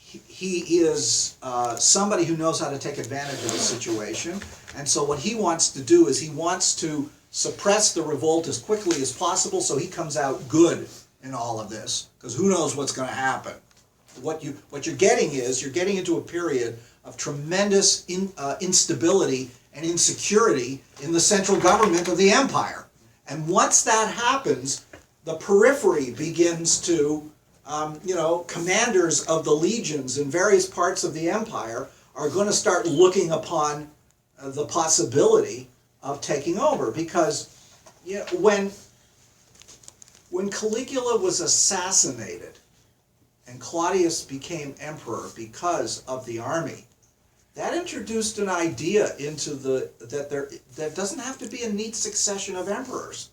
he is somebody who knows how to take advantage of the situation. And so what he wants to do is he wants to suppress the revolt as quickly as possible so he comes out good in all of this. Because who knows what's going to happen. What you're getting is, you're getting into a period of tremendous instability and insecurity in the central government of the empire. And once that happens, the periphery begins to, commanders of the legions in various parts of the empire are going to start looking upon the possibility of taking over. Because when Caligula was assassinated and Claudius became emperor because of the army, that introduced an idea into that doesn't have to be a neat succession of emperors.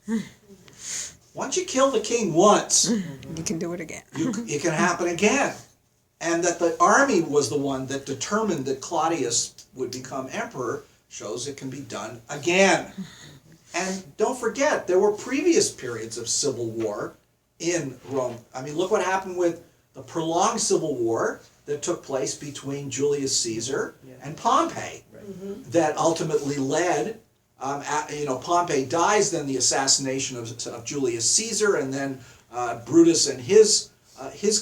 Once you kill the king once, you can do it again. It can happen again. And that the army was the one that determined that Claudius would become emperor shows it can be done again. And don't forget, there were previous periods of civil war in Rome. I mean, look what happened with the prolonged civil war that took place between Julius Caesar and Pompey, that ultimately led, Pompey dies, then the assassination of Julius Caesar, and then Brutus and his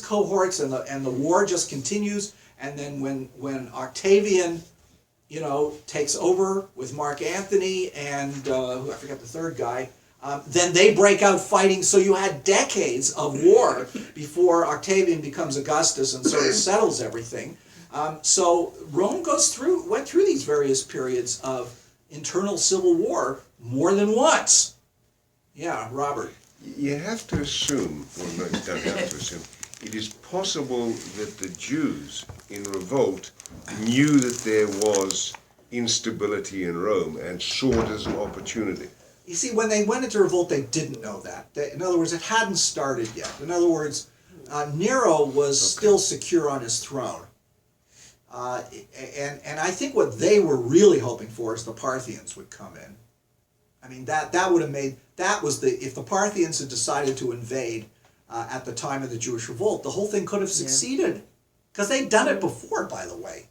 cohorts, and the war just continues, And then when Octavian, takes over with Mark Antony and I forget the third guy, then they break out fighting. So you had decades of war before Octavian becomes Augustus and sort of settles everything. So Rome went through these various periods of internal civil war more than once. Yeah, Robert. You have to assume, well, no, you don't have to assume, it is possible that the Jews in revolt knew that there was instability in Rome and saw it as an opportunity. You see, when they went into revolt, they didn't know that. In other words, it hadn't started yet. In other words, Nero was still secure on his throne. And I think what they were really hoping for is the Parthians would come in. I mean, that would have made, if the Parthians had decided to invade at the time of the Jewish revolt, the whole thing could have succeeded. Because they'd done it before, by the way.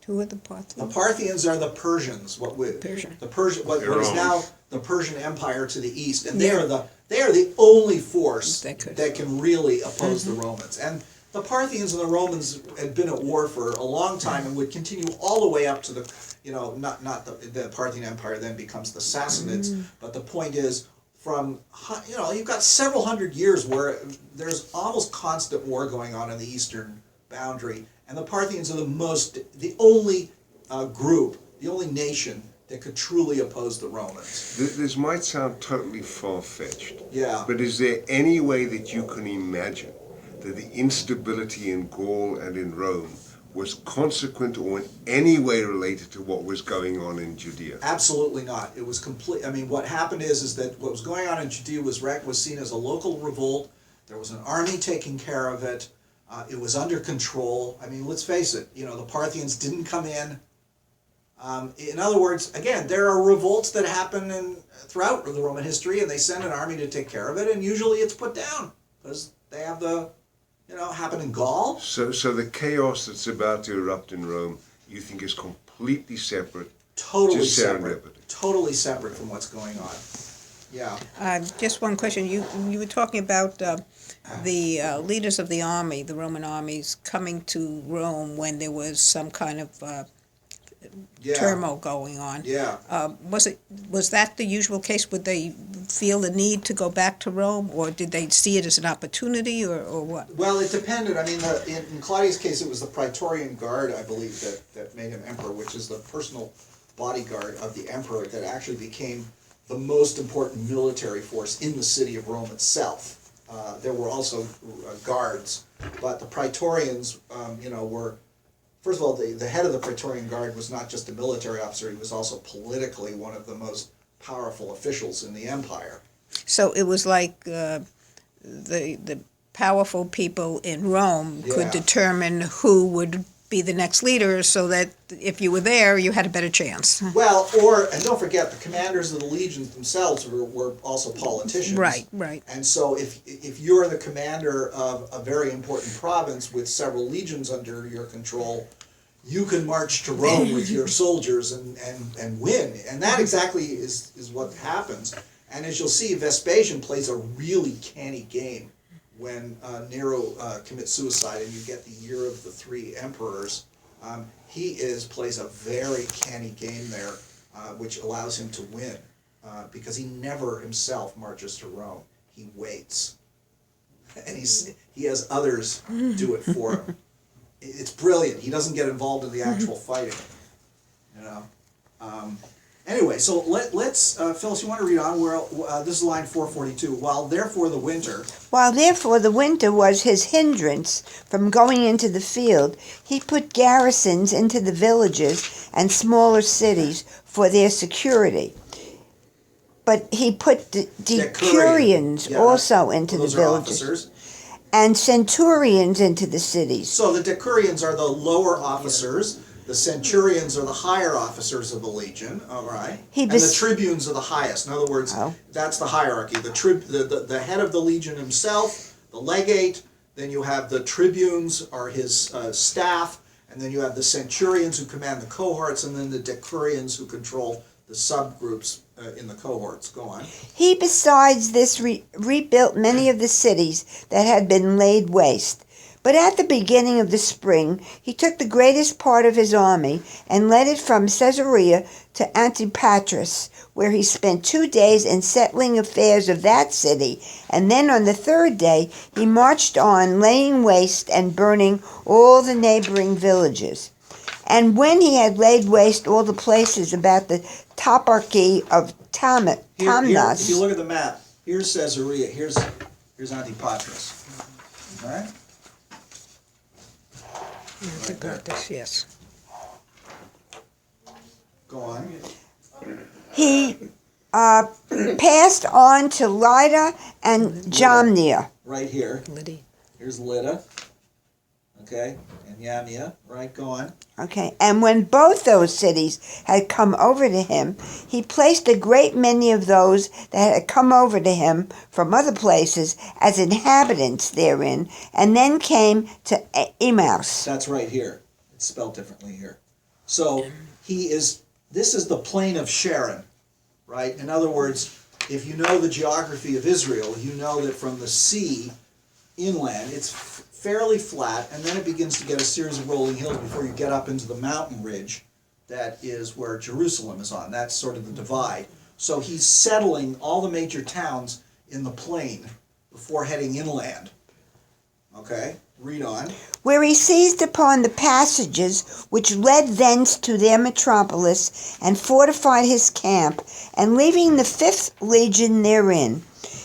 Who are the Parthians? The Parthians are the Persians, what is now the Persian Empire to the east, and they are the only force that can really oppose the Romans. And the Parthians and the Romans had been at war for a long time and would continue all the way up to the, not the Parthian Empire then becomes the Sassanids, but the point is, from, you've got several hundred years where there's almost constant war going on in the eastern boundary, and the Parthians are the only group, the only nation that could truly oppose the Romans. This might sound totally far-fetched, yeah, but is there any way that you can imagine that the instability in Gaul and in Rome was consequent or in any way related to what was going on in Judea? Absolutely not. It was complete. I mean, what happened is that what was going on in Judea was seen as a local revolt. There was an army taking care of it. It was under control. I mean, let's face it. The Parthians didn't come in. In other words, again, there are revolts that happen throughout the Roman history, and they send an army to take care of it, and usually it's put down because they have happen in Gaul. So the chaos that's about to erupt in Rome, you think is completely separate? Totally just separate. serendipity. Totally separate from what's going on. Yeah. Just one question. You were talking about the leaders of the army, the Roman armies, coming to Rome when there was some kind of turmoil going on. Yeah. Was that the usual case? Would they feel the need to go back to Rome, or did they see it as an opportunity, or what? Well, it depended. I mean, in Claudius' case, it was the Praetorian Guard, I believe, that made him emperor, which is the personal bodyguard of the emperor that actually became the most important military force in the city of Rome itself. There were also guards, but the Praetorians, were, first of all, the head of the Praetorian Guard was not just a military officer, he was also politically one of the most powerful officials in the empire. So it was like the powerful people in Rome could determine who would be the next leader, so that if you were there, you had a better chance. Well, and don't forget, the commanders of the legions themselves were also politicians. Right. And so if you're the commander of a very important province with several legions under your control, you can march to Rome with your soldiers and win. And that exactly is what happens. And as you'll see, Vespasian plays a really canny game when Nero commits suicide and you get the year of the three emperors. He plays a very canny game there, which allows him to win, because he never himself marches to Rome. He waits. And he has others do it for him. It's brilliant. He doesn't get involved in the actual fighting. Anyway, so let's Phyllis, you want to read on? This is line 442. While therefore the winter was his hindrance from going into the field, he put garrisons into the villages and smaller cities for their security. But he put decurions also into the villages. Officers. And centurions into the cities. So the decurions are the lower officers. The centurions are the higher officers of the legion, all right? And the tribunes are the highest. In other words, that's the hierarchy. The head of the legion himself, the legate, then you have the tribunes are his staff, and then you have the centurions who command the cohorts, and then the decurions who control the subgroups in the cohorts. Go on. He, besides this, rebuilt many of the cities that had been laid waste, But at the beginning of the spring, he took the greatest part of his army and led it from Caesarea to Antipatris, where he spent 2 days in settling affairs of that city. And then on the third day, he marched on, laying waste and burning all the neighboring villages. And when he had laid waste all the places about the toparchy of Here, Tamnas, if you look at the map, here's Caesarea, here's Antipatris. All right? Antipatris, yes. Go on. he passed on to Lydda and Jamnia. Right here. Lydia. Here's Lydda. Okay? And Yamia. Right, go on. Okay, and when both those cities had come over to him, he placed a great many of those that had come over to him from other places as inhabitants therein, and then came to Emmaus. That's right here. It's spelled differently here. So this is the plain of Sharon, right? In other words, if you know the geography of Israel, you know that from the sea inland, it's fairly flat, and then it begins to get a series of rolling hills before you get up into the mountain ridge that is where Jerusalem is on. That's sort of the divide. So he's settling all the major towns in the plain before heading inland. Okay, read on. Where he seized upon the passages which led thence to their metropolis, and fortified his camp, and leaving the 5th legion therein,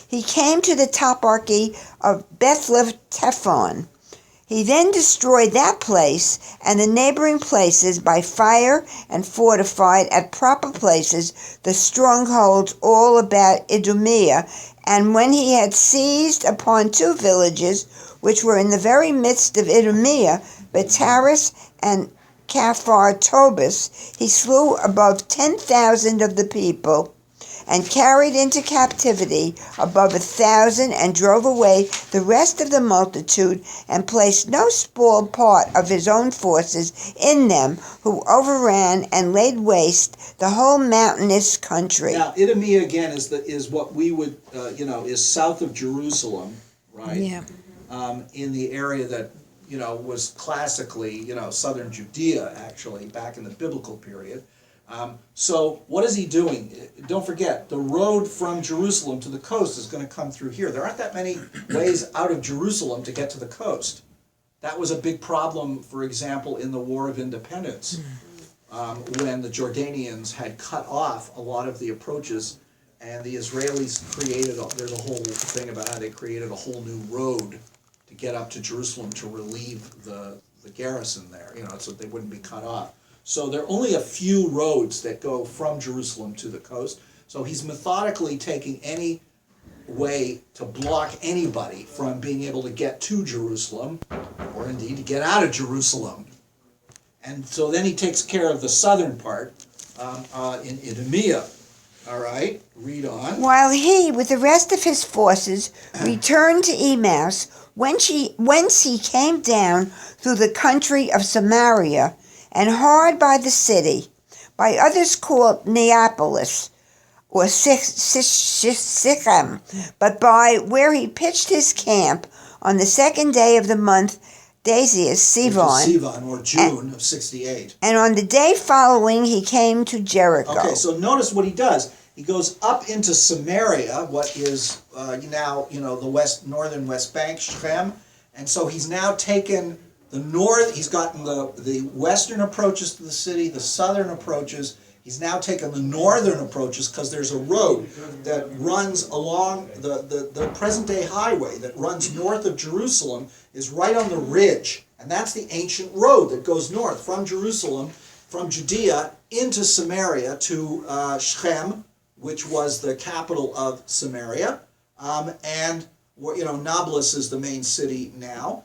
he came to the toparchy of Beth-Lephon. He then destroyed that place and the neighboring places by fire, and fortified at proper places the strongholds all about Idumea. And when he had seized upon 2 villages, which were in the very midst of Idumea, Betaris and Caphartobus, he slew above 10,000 of the people, and carried into captivity above 1,000, and drove away the rest of the multitude, and placed no small part of his own forces in them, who overran and laid waste the whole mountainous country. Now, Idumea again is what we would, is south of Jerusalem, right? Yeah. In the area that, was classically, southern Judea, actually, back in the biblical period. So what is he doing? Don't forget, the road from Jerusalem to the coast is going to come through here. There aren't that many ways out of Jerusalem to get to the coast. That was a big problem, for example, in the War of Independence, when the Jordanians had cut off a lot of the approaches, and the Israelis there's a whole thing about how they created a whole new road to get up to Jerusalem to relieve the garrison there, so they wouldn't be cut off. So there are only a few roads that go from Jerusalem to the coast. So he's methodically taking any way to block anybody from being able to get to Jerusalem, or indeed to get out of Jerusalem. And so then he takes care of the southern part in Idumea. All right, read on. While he, with the rest of his forces, returned to Emmaus, whence he came down through the country of Samaria, and hard by the city, by others called Neapolis, or Sichem, but by where he pitched his camp on the 2nd day of the month, Daisius, Sivan, or June of 68. And on the day following, he came to Jericho. Okay, so notice what he does. He goes up into Samaria, what is now, the northern West Bank, Shechem, and so he's now taken the north. He's gotten the western approaches to the city, the southern approaches. He's now taken the northern approaches, because there's a road that runs along the present-day highway that runs north of Jerusalem is right on the ridge, and that's the ancient road that goes north from Jerusalem, from Judea into Samaria to Shechem, which was the capital of Samaria, and Nablus is the main city now.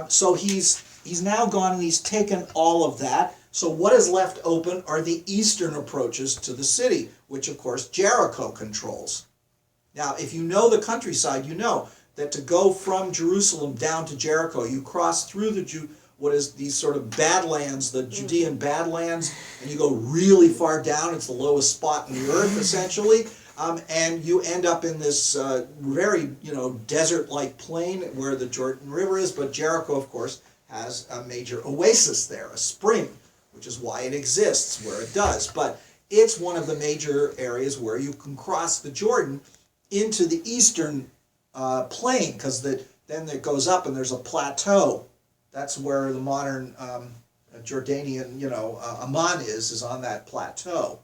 So he's now gone and he's taken all of that. So what is left open are the eastern approaches to the city, which of course Jericho controls. Now, if you know the countryside, you know that to go from Jerusalem down to Jericho, you cross through what is these sort of badlands, the Judean badlands, and you go really far down. It's the lowest spot in the earth, essentially. And you end up in this very, desert-like plain where the Jordan River is, but Jericho, of course, has a major oasis there, a spring, which is why it exists where it does. But it's one of the major areas where you can cross the Jordan into the eastern plain, because then it goes up and there's a plateau. That's where the modern Jordanian, Amman is on that plateau.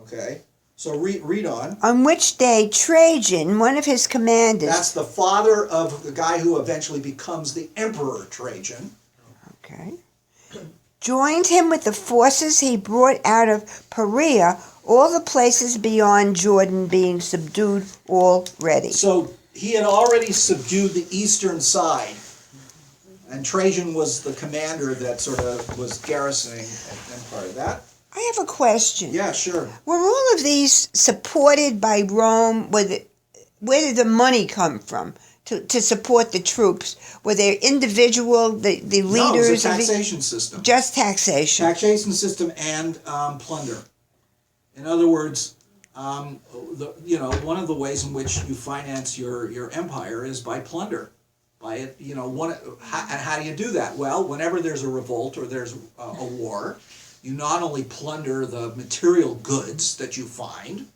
Okay? So read on. On which day Trajan, one of his commanders... That's the father of the guy who eventually becomes the Emperor Trajan. Okay. Joined him with the forces he brought out of Perea, all the places beyond Jordan being subdued already. So he had already subdued the eastern side, and Trajan was the commander that sort of was garrisoning and part of that. I have a question. Yeah, sure. Were all of these supported by Rome? Where did the money come from to support the troops? Were there individual, the leaders? No, it was a taxation system. Just taxation. Taxation system and plunder. In other words, one of the ways in which you finance your empire is by plunder. By it, how do you do that? Well, whenever there's a revolt or there's a war, you not only plunder the material goods that you find,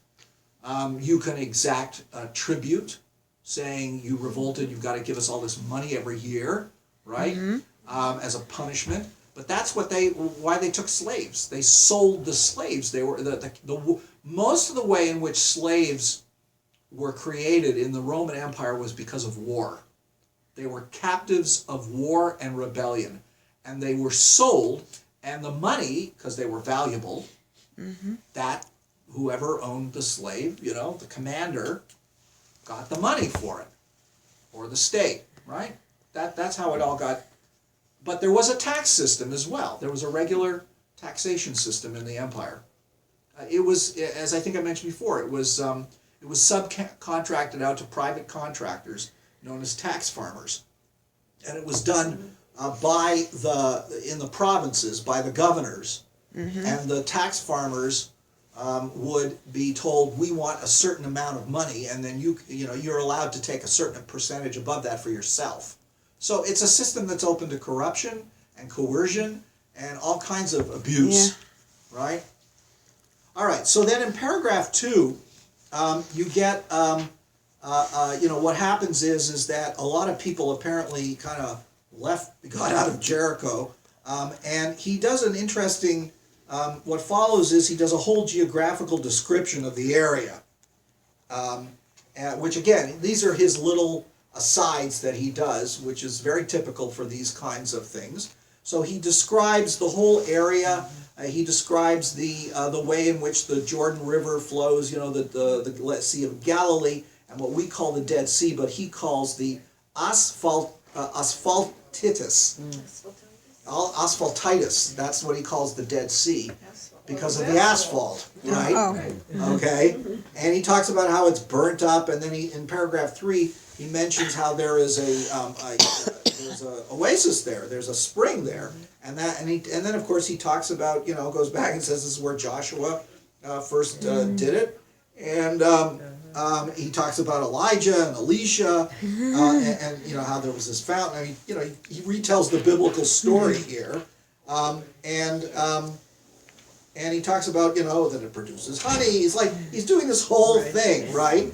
you can exact tribute, saying you revolted, you've got to give us all this money every year, right? Mm-hmm. As a punishment. But that's why they took slaves. They sold the slaves. They were most of the way in which slaves were created in the Roman Empire was because of war. They were captives of war and rebellion, and they were sold. And the money, because they were valuable, that whoever owned the slave, the commander, got the money for it, or the state, right? That's how it all got. But there was a tax system as well. There was a regular taxation system in the empire. It was, as I think I mentioned before, it was subcontracted out to private contractors known as tax farmers, and it was done in the provinces by the governors, and the tax farmers would be told, we want a certain amount of money, and then you're allowed to take a certain percentage above that for yourself. So it's a system that's open to corruption and coercion and all kinds of abuse, right? All right. So then in paragraph 2, you get what happens is that a lot of people apparently kind of got out of Jericho, and he does an interesting, what follows is he does a whole geographical description of the area, which again, these are his little asides that he does, which is very typical for these kinds of things. So he describes the whole area, he describes the way in which the Jordan River flows, the Sea of Galilee, and what we call the Dead Sea, but he calls the asphaltitis. Asphaltitis, that's what he calls the Dead Sea, because of the asphalt, right? Oh. Okay, and he talks about how it's burnt up, and then in paragraph 3, he mentions how there is there's a oasis there, there's a spring there, and then of course he talks about, goes back and says this is where Joshua first did it, and he talks about Elijah and Elisha, and how there was this fountain. I mean, he retells the biblical story here, and he talks about that it produces honey. He's doing this whole thing, right?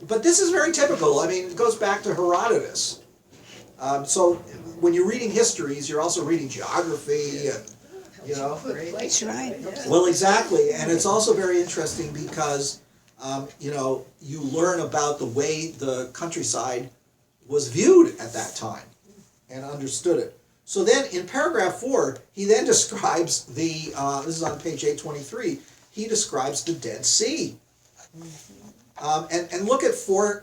But this is very typical. I mean, it goes back to Herodotus. So when you're reading histories, you're also reading geography, and That's right. Well, exactly, and it's also very interesting because you learn about the way the countryside was viewed at that time and understood it. So then in paragraph 4, he then describes this is on page 823, he describes the Dead Sea. And look at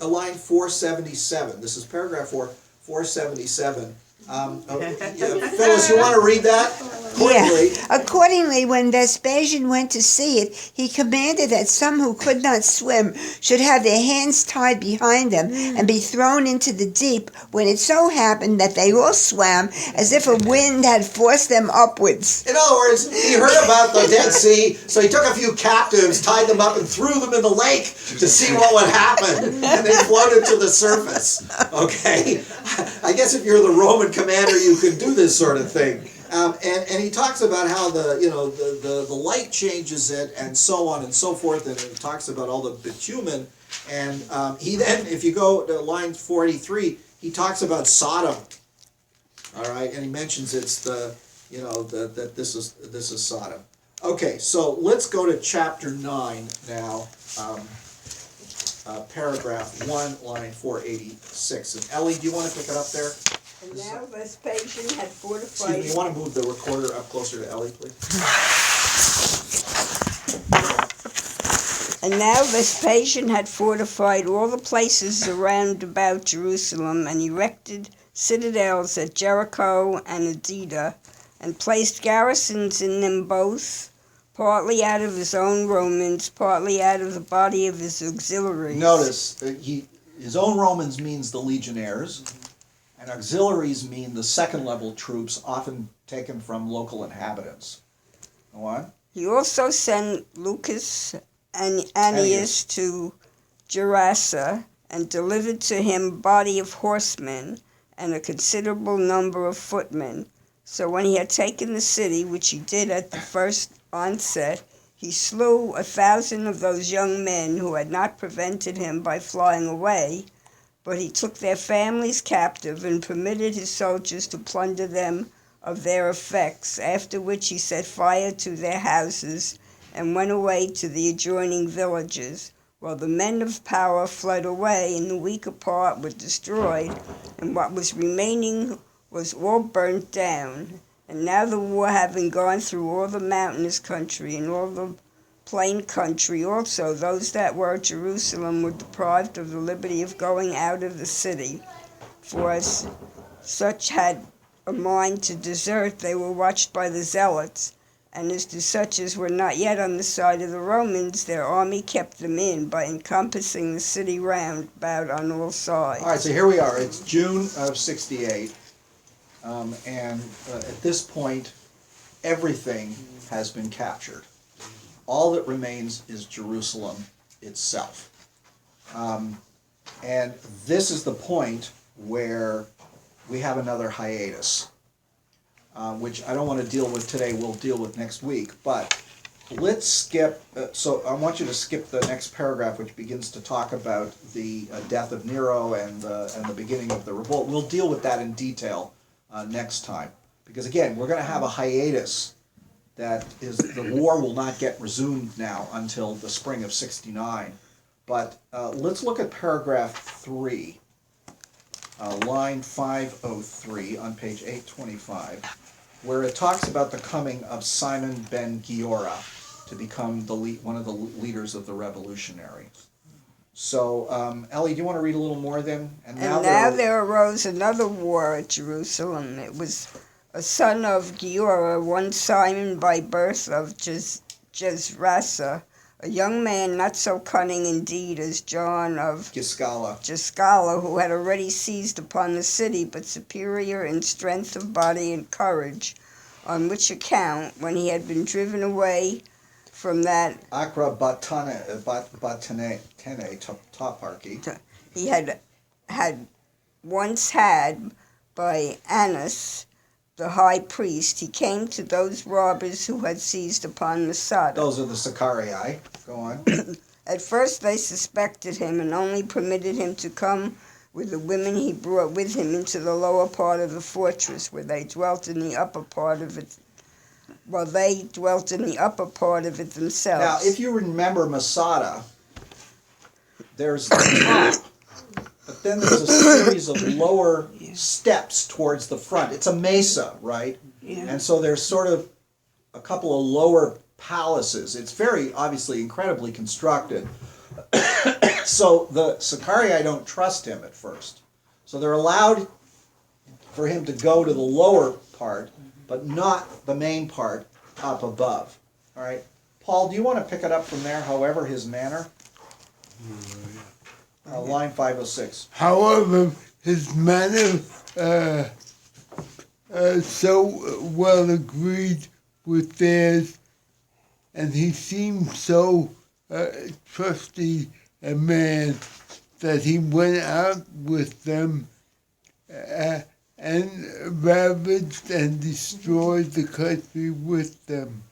line 477. This is paragraph 4, 477. Phyllis, you want to read that? Accordingly, Accordingly, when Vespasian went to see it, he commanded that some who could not swim should have their hands tied behind them and be thrown into the deep, when it so happened that they all swam as if a wind had forced them upwards. in other words, he heard about the Dead Sea, so he took a few captives, tied them up, and threw them in the lake to see what would happen, and they floated to the surface. Okay, I guess if you're the Roman commander, you could do this sort of thing. And he talks about how the light changes it, and so on and so forth, and he talks about all the bitumen. And he then, if you go to line 43, he talks about Sodom. All right, and he mentions it's that this is Sodom. Okay, so let's go to chapter 9 now, paragraph 1, line 486. And Ellie, do you want to pick it up there? And now Vespasian had fortified. Excuse me, you want to move the recorder up closer to Ellie, please? And now Vespasian had fortified all the places around about Jerusalem, and erected citadels at Jericho and Adida, and placed garrisons in them both, partly out of his own Romans, partly out of the body of his auxiliaries. Notice, his own Romans means the legionnaires, and auxiliaries mean the second-level troops, often taken from local inhabitants. Go on. He also sent Lucas and Annius to Gerasa, and delivered to him a body of horsemen and a considerable number of footmen. So when he had taken the city, which he did at the first onset, he slew 1,000 of those young men who had not prevented him by flying away, but he took their families captive and permitted his soldiers to plunder them of their effects, after which he set fire to their houses and went away to the adjoining villages, while the men of power fled away, and the weaker part were destroyed, and what was remaining was all burnt down. And now the war having gone through all the mountainous country and all the plain country also, those that were at Jerusalem were deprived of the liberty of going out of the city, for as such had a mind to desert, they were watched by the zealots, and as to such as were not yet on the side of the Romans, their army kept them in by encompassing the city round about on all sides. All right, so here we are. It's June of 68, and at this point, everything has been captured. All that remains is Jerusalem itself. And this is the point where we have another hiatus, which I don't want to deal with today. We'll deal with next week. But let's skip. So I want you to skip the next paragraph, which begins to talk about the death of Nero and the beginning of the revolt. We'll deal with that in detail next time, because again, we're going to have a hiatus. That is, the war will not get resumed now until the spring of 69. But let's look at paragraph 3, line 503 on page 825, where it talks about the coming of Simon ben Giora to become one of the leaders of the revolutionaries. So, Ellie, do you want to read a little more then? And now there arose another war at Jerusalem. It was a son of Giora, one Simon by birth of Jezrasa, a young man not so cunning indeed as John of Giscala, who had already seized upon the city, but superior in strength of body and courage, on which account, when he had been driven away from that toparchy, he had once had by Annas, the high priest, he came to those robbers who had seized upon Masada. Those are the Sicarii. Go on. At first they suspected him and only permitted him to come with the women he brought with him into the lower part of the fortress, where they dwelt in the upper part of it, while they dwelt in the upper part of it themselves. Now, if you remember Masada, there's the top, but then there's a series of lower steps towards the front. It's a mesa, right? Yeah. And so there's sort of a couple of lower palaces. It's very, obviously, incredibly constructed. So the Sicarii don't trust him at first. So they're allowed for him to go to the lower part, but not the main part up above. All right, Paul, do you want to pick it up from there? However, his manner. Line 506. However, his manner so well agreed with theirs, and he seemed so trusty a man that he went out with them and ravaged and destroyed the country with them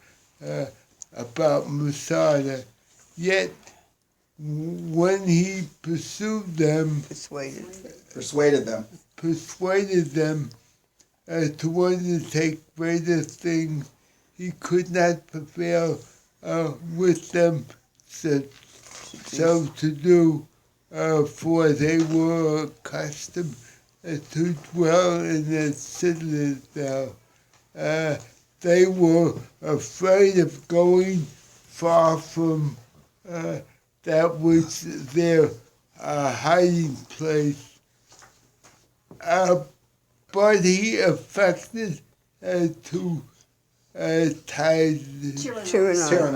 about Masada. Yet, when he pursued them, Persuaded them. persuaded them to undertake greater things, he could not prevail with them so to do, for they were accustomed to dwell in the citadel. They were afraid of going far from that was their hiding place. But he affected to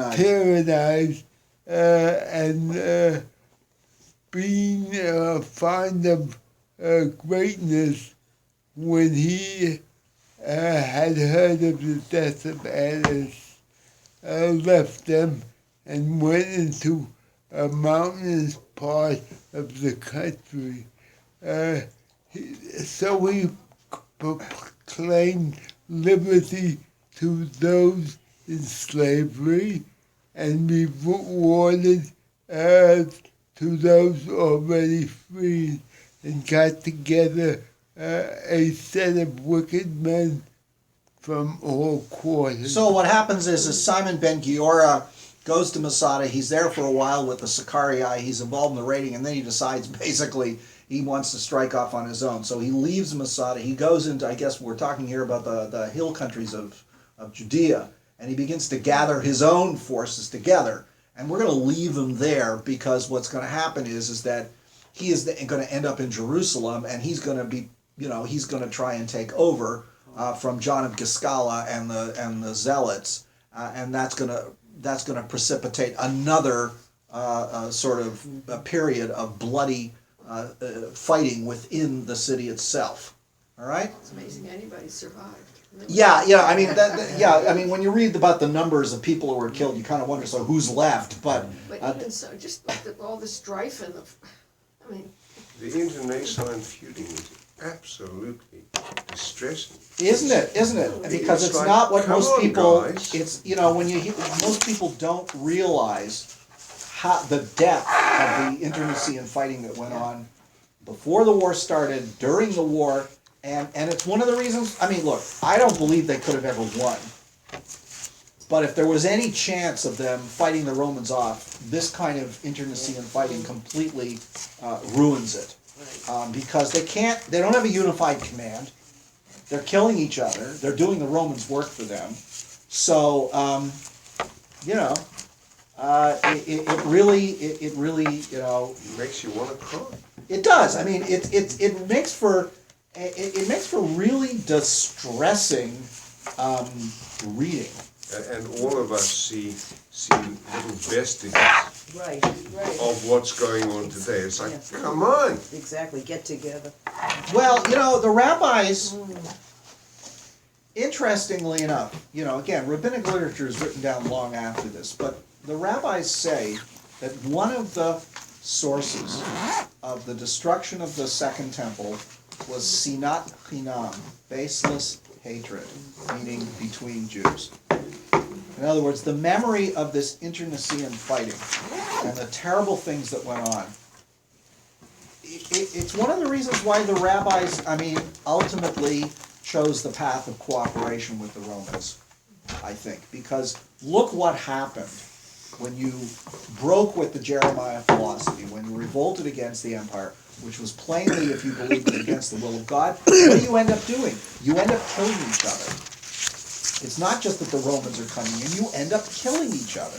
tyrannize and being fond of greatness when he had heard of the death of Annas, left them and went into a mountainous part of the country. So he proclaimed liberty to those in slavery and rewarded to those already freed, and got together a set of wicked men from all quarters. So what happens is Simon ben Giora goes to Masada. He's there for a while with the Sicarii. He's involved in the raiding, and then he decides basically he wants to strike off on his own. So he leaves Masada. He goes into, I guess we're talking here about the hill countries of Judea, and he begins to gather his own forces together. And we're going to leave him there because what's going to happen is that he is going to end up in Jerusalem, and he's going to be, he's going to try and take over from John of Giscala and the Zealots, and that's going to precipitate another sort of a period of bloody fighting within the city itself. All right. It's amazing anybody survived. Really. Yeah. I mean, when you read about the numbers of people who were killed, you kind of wonder, so who's left? But even so, just like all the strife and the internecine feuding is absolutely distressing. Isn't it? Because it's like, not what most people. Guys. It's most people don't realize how the depth of the intimacy and fighting that went on before the war started, during the war, and it's one of the reasons. I mean, look, I don't believe they could have ever won. But if there was any chance of them fighting the Romans off, this kind of intimacy and fighting completely ruins it. Because they don't have a unified command. They're killing each other. They're doing the Romans' work for them. So, it really, Makes you want to cry. it does. I mean, it makes for really distressing reading. And all of us see little vestiges Right. of what's going on today. It's like, Yes. come on. Exactly. Get together. Well, the rabbis, interestingly enough, again, rabbinic literature is written down long after this, but the rabbis say that one of the sources of the destruction of the Second Temple was sinat chinam, baseless hatred, meaning between Jews. In other words, the memory of this internecine fighting and the terrible things that went on. It's one of the reasons why the rabbis, ultimately chose the path of cooperation with the Romans, I think. Because look what happened when you broke with the Jeremiah philosophy, when you revolted against the empire, which was plainly, if you believe it, against the will of God. What do you end up doing? You end up killing each other. It's not just that the Romans are coming in, you end up killing each other.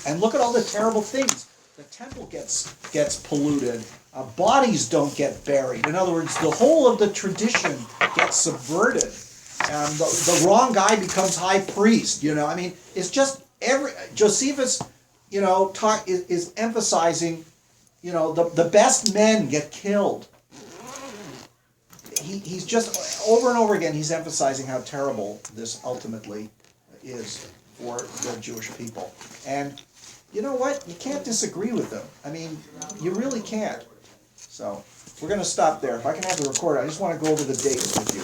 And look at all the terrible things. the temple gets polluted. Bodies don't get buried. In other words, the whole of the tradition gets subverted, and the wrong guy becomes high priest. I mean, it's just Josephus, is emphasizing, the best men get killed. He's just over and over again. He's emphasizing how terrible this ultimately is for the Jewish people, and you know what? You can't disagree with them. I mean, you really can't. So we're going to stop there. If I can have the recorder, I just want to go over the dates with you.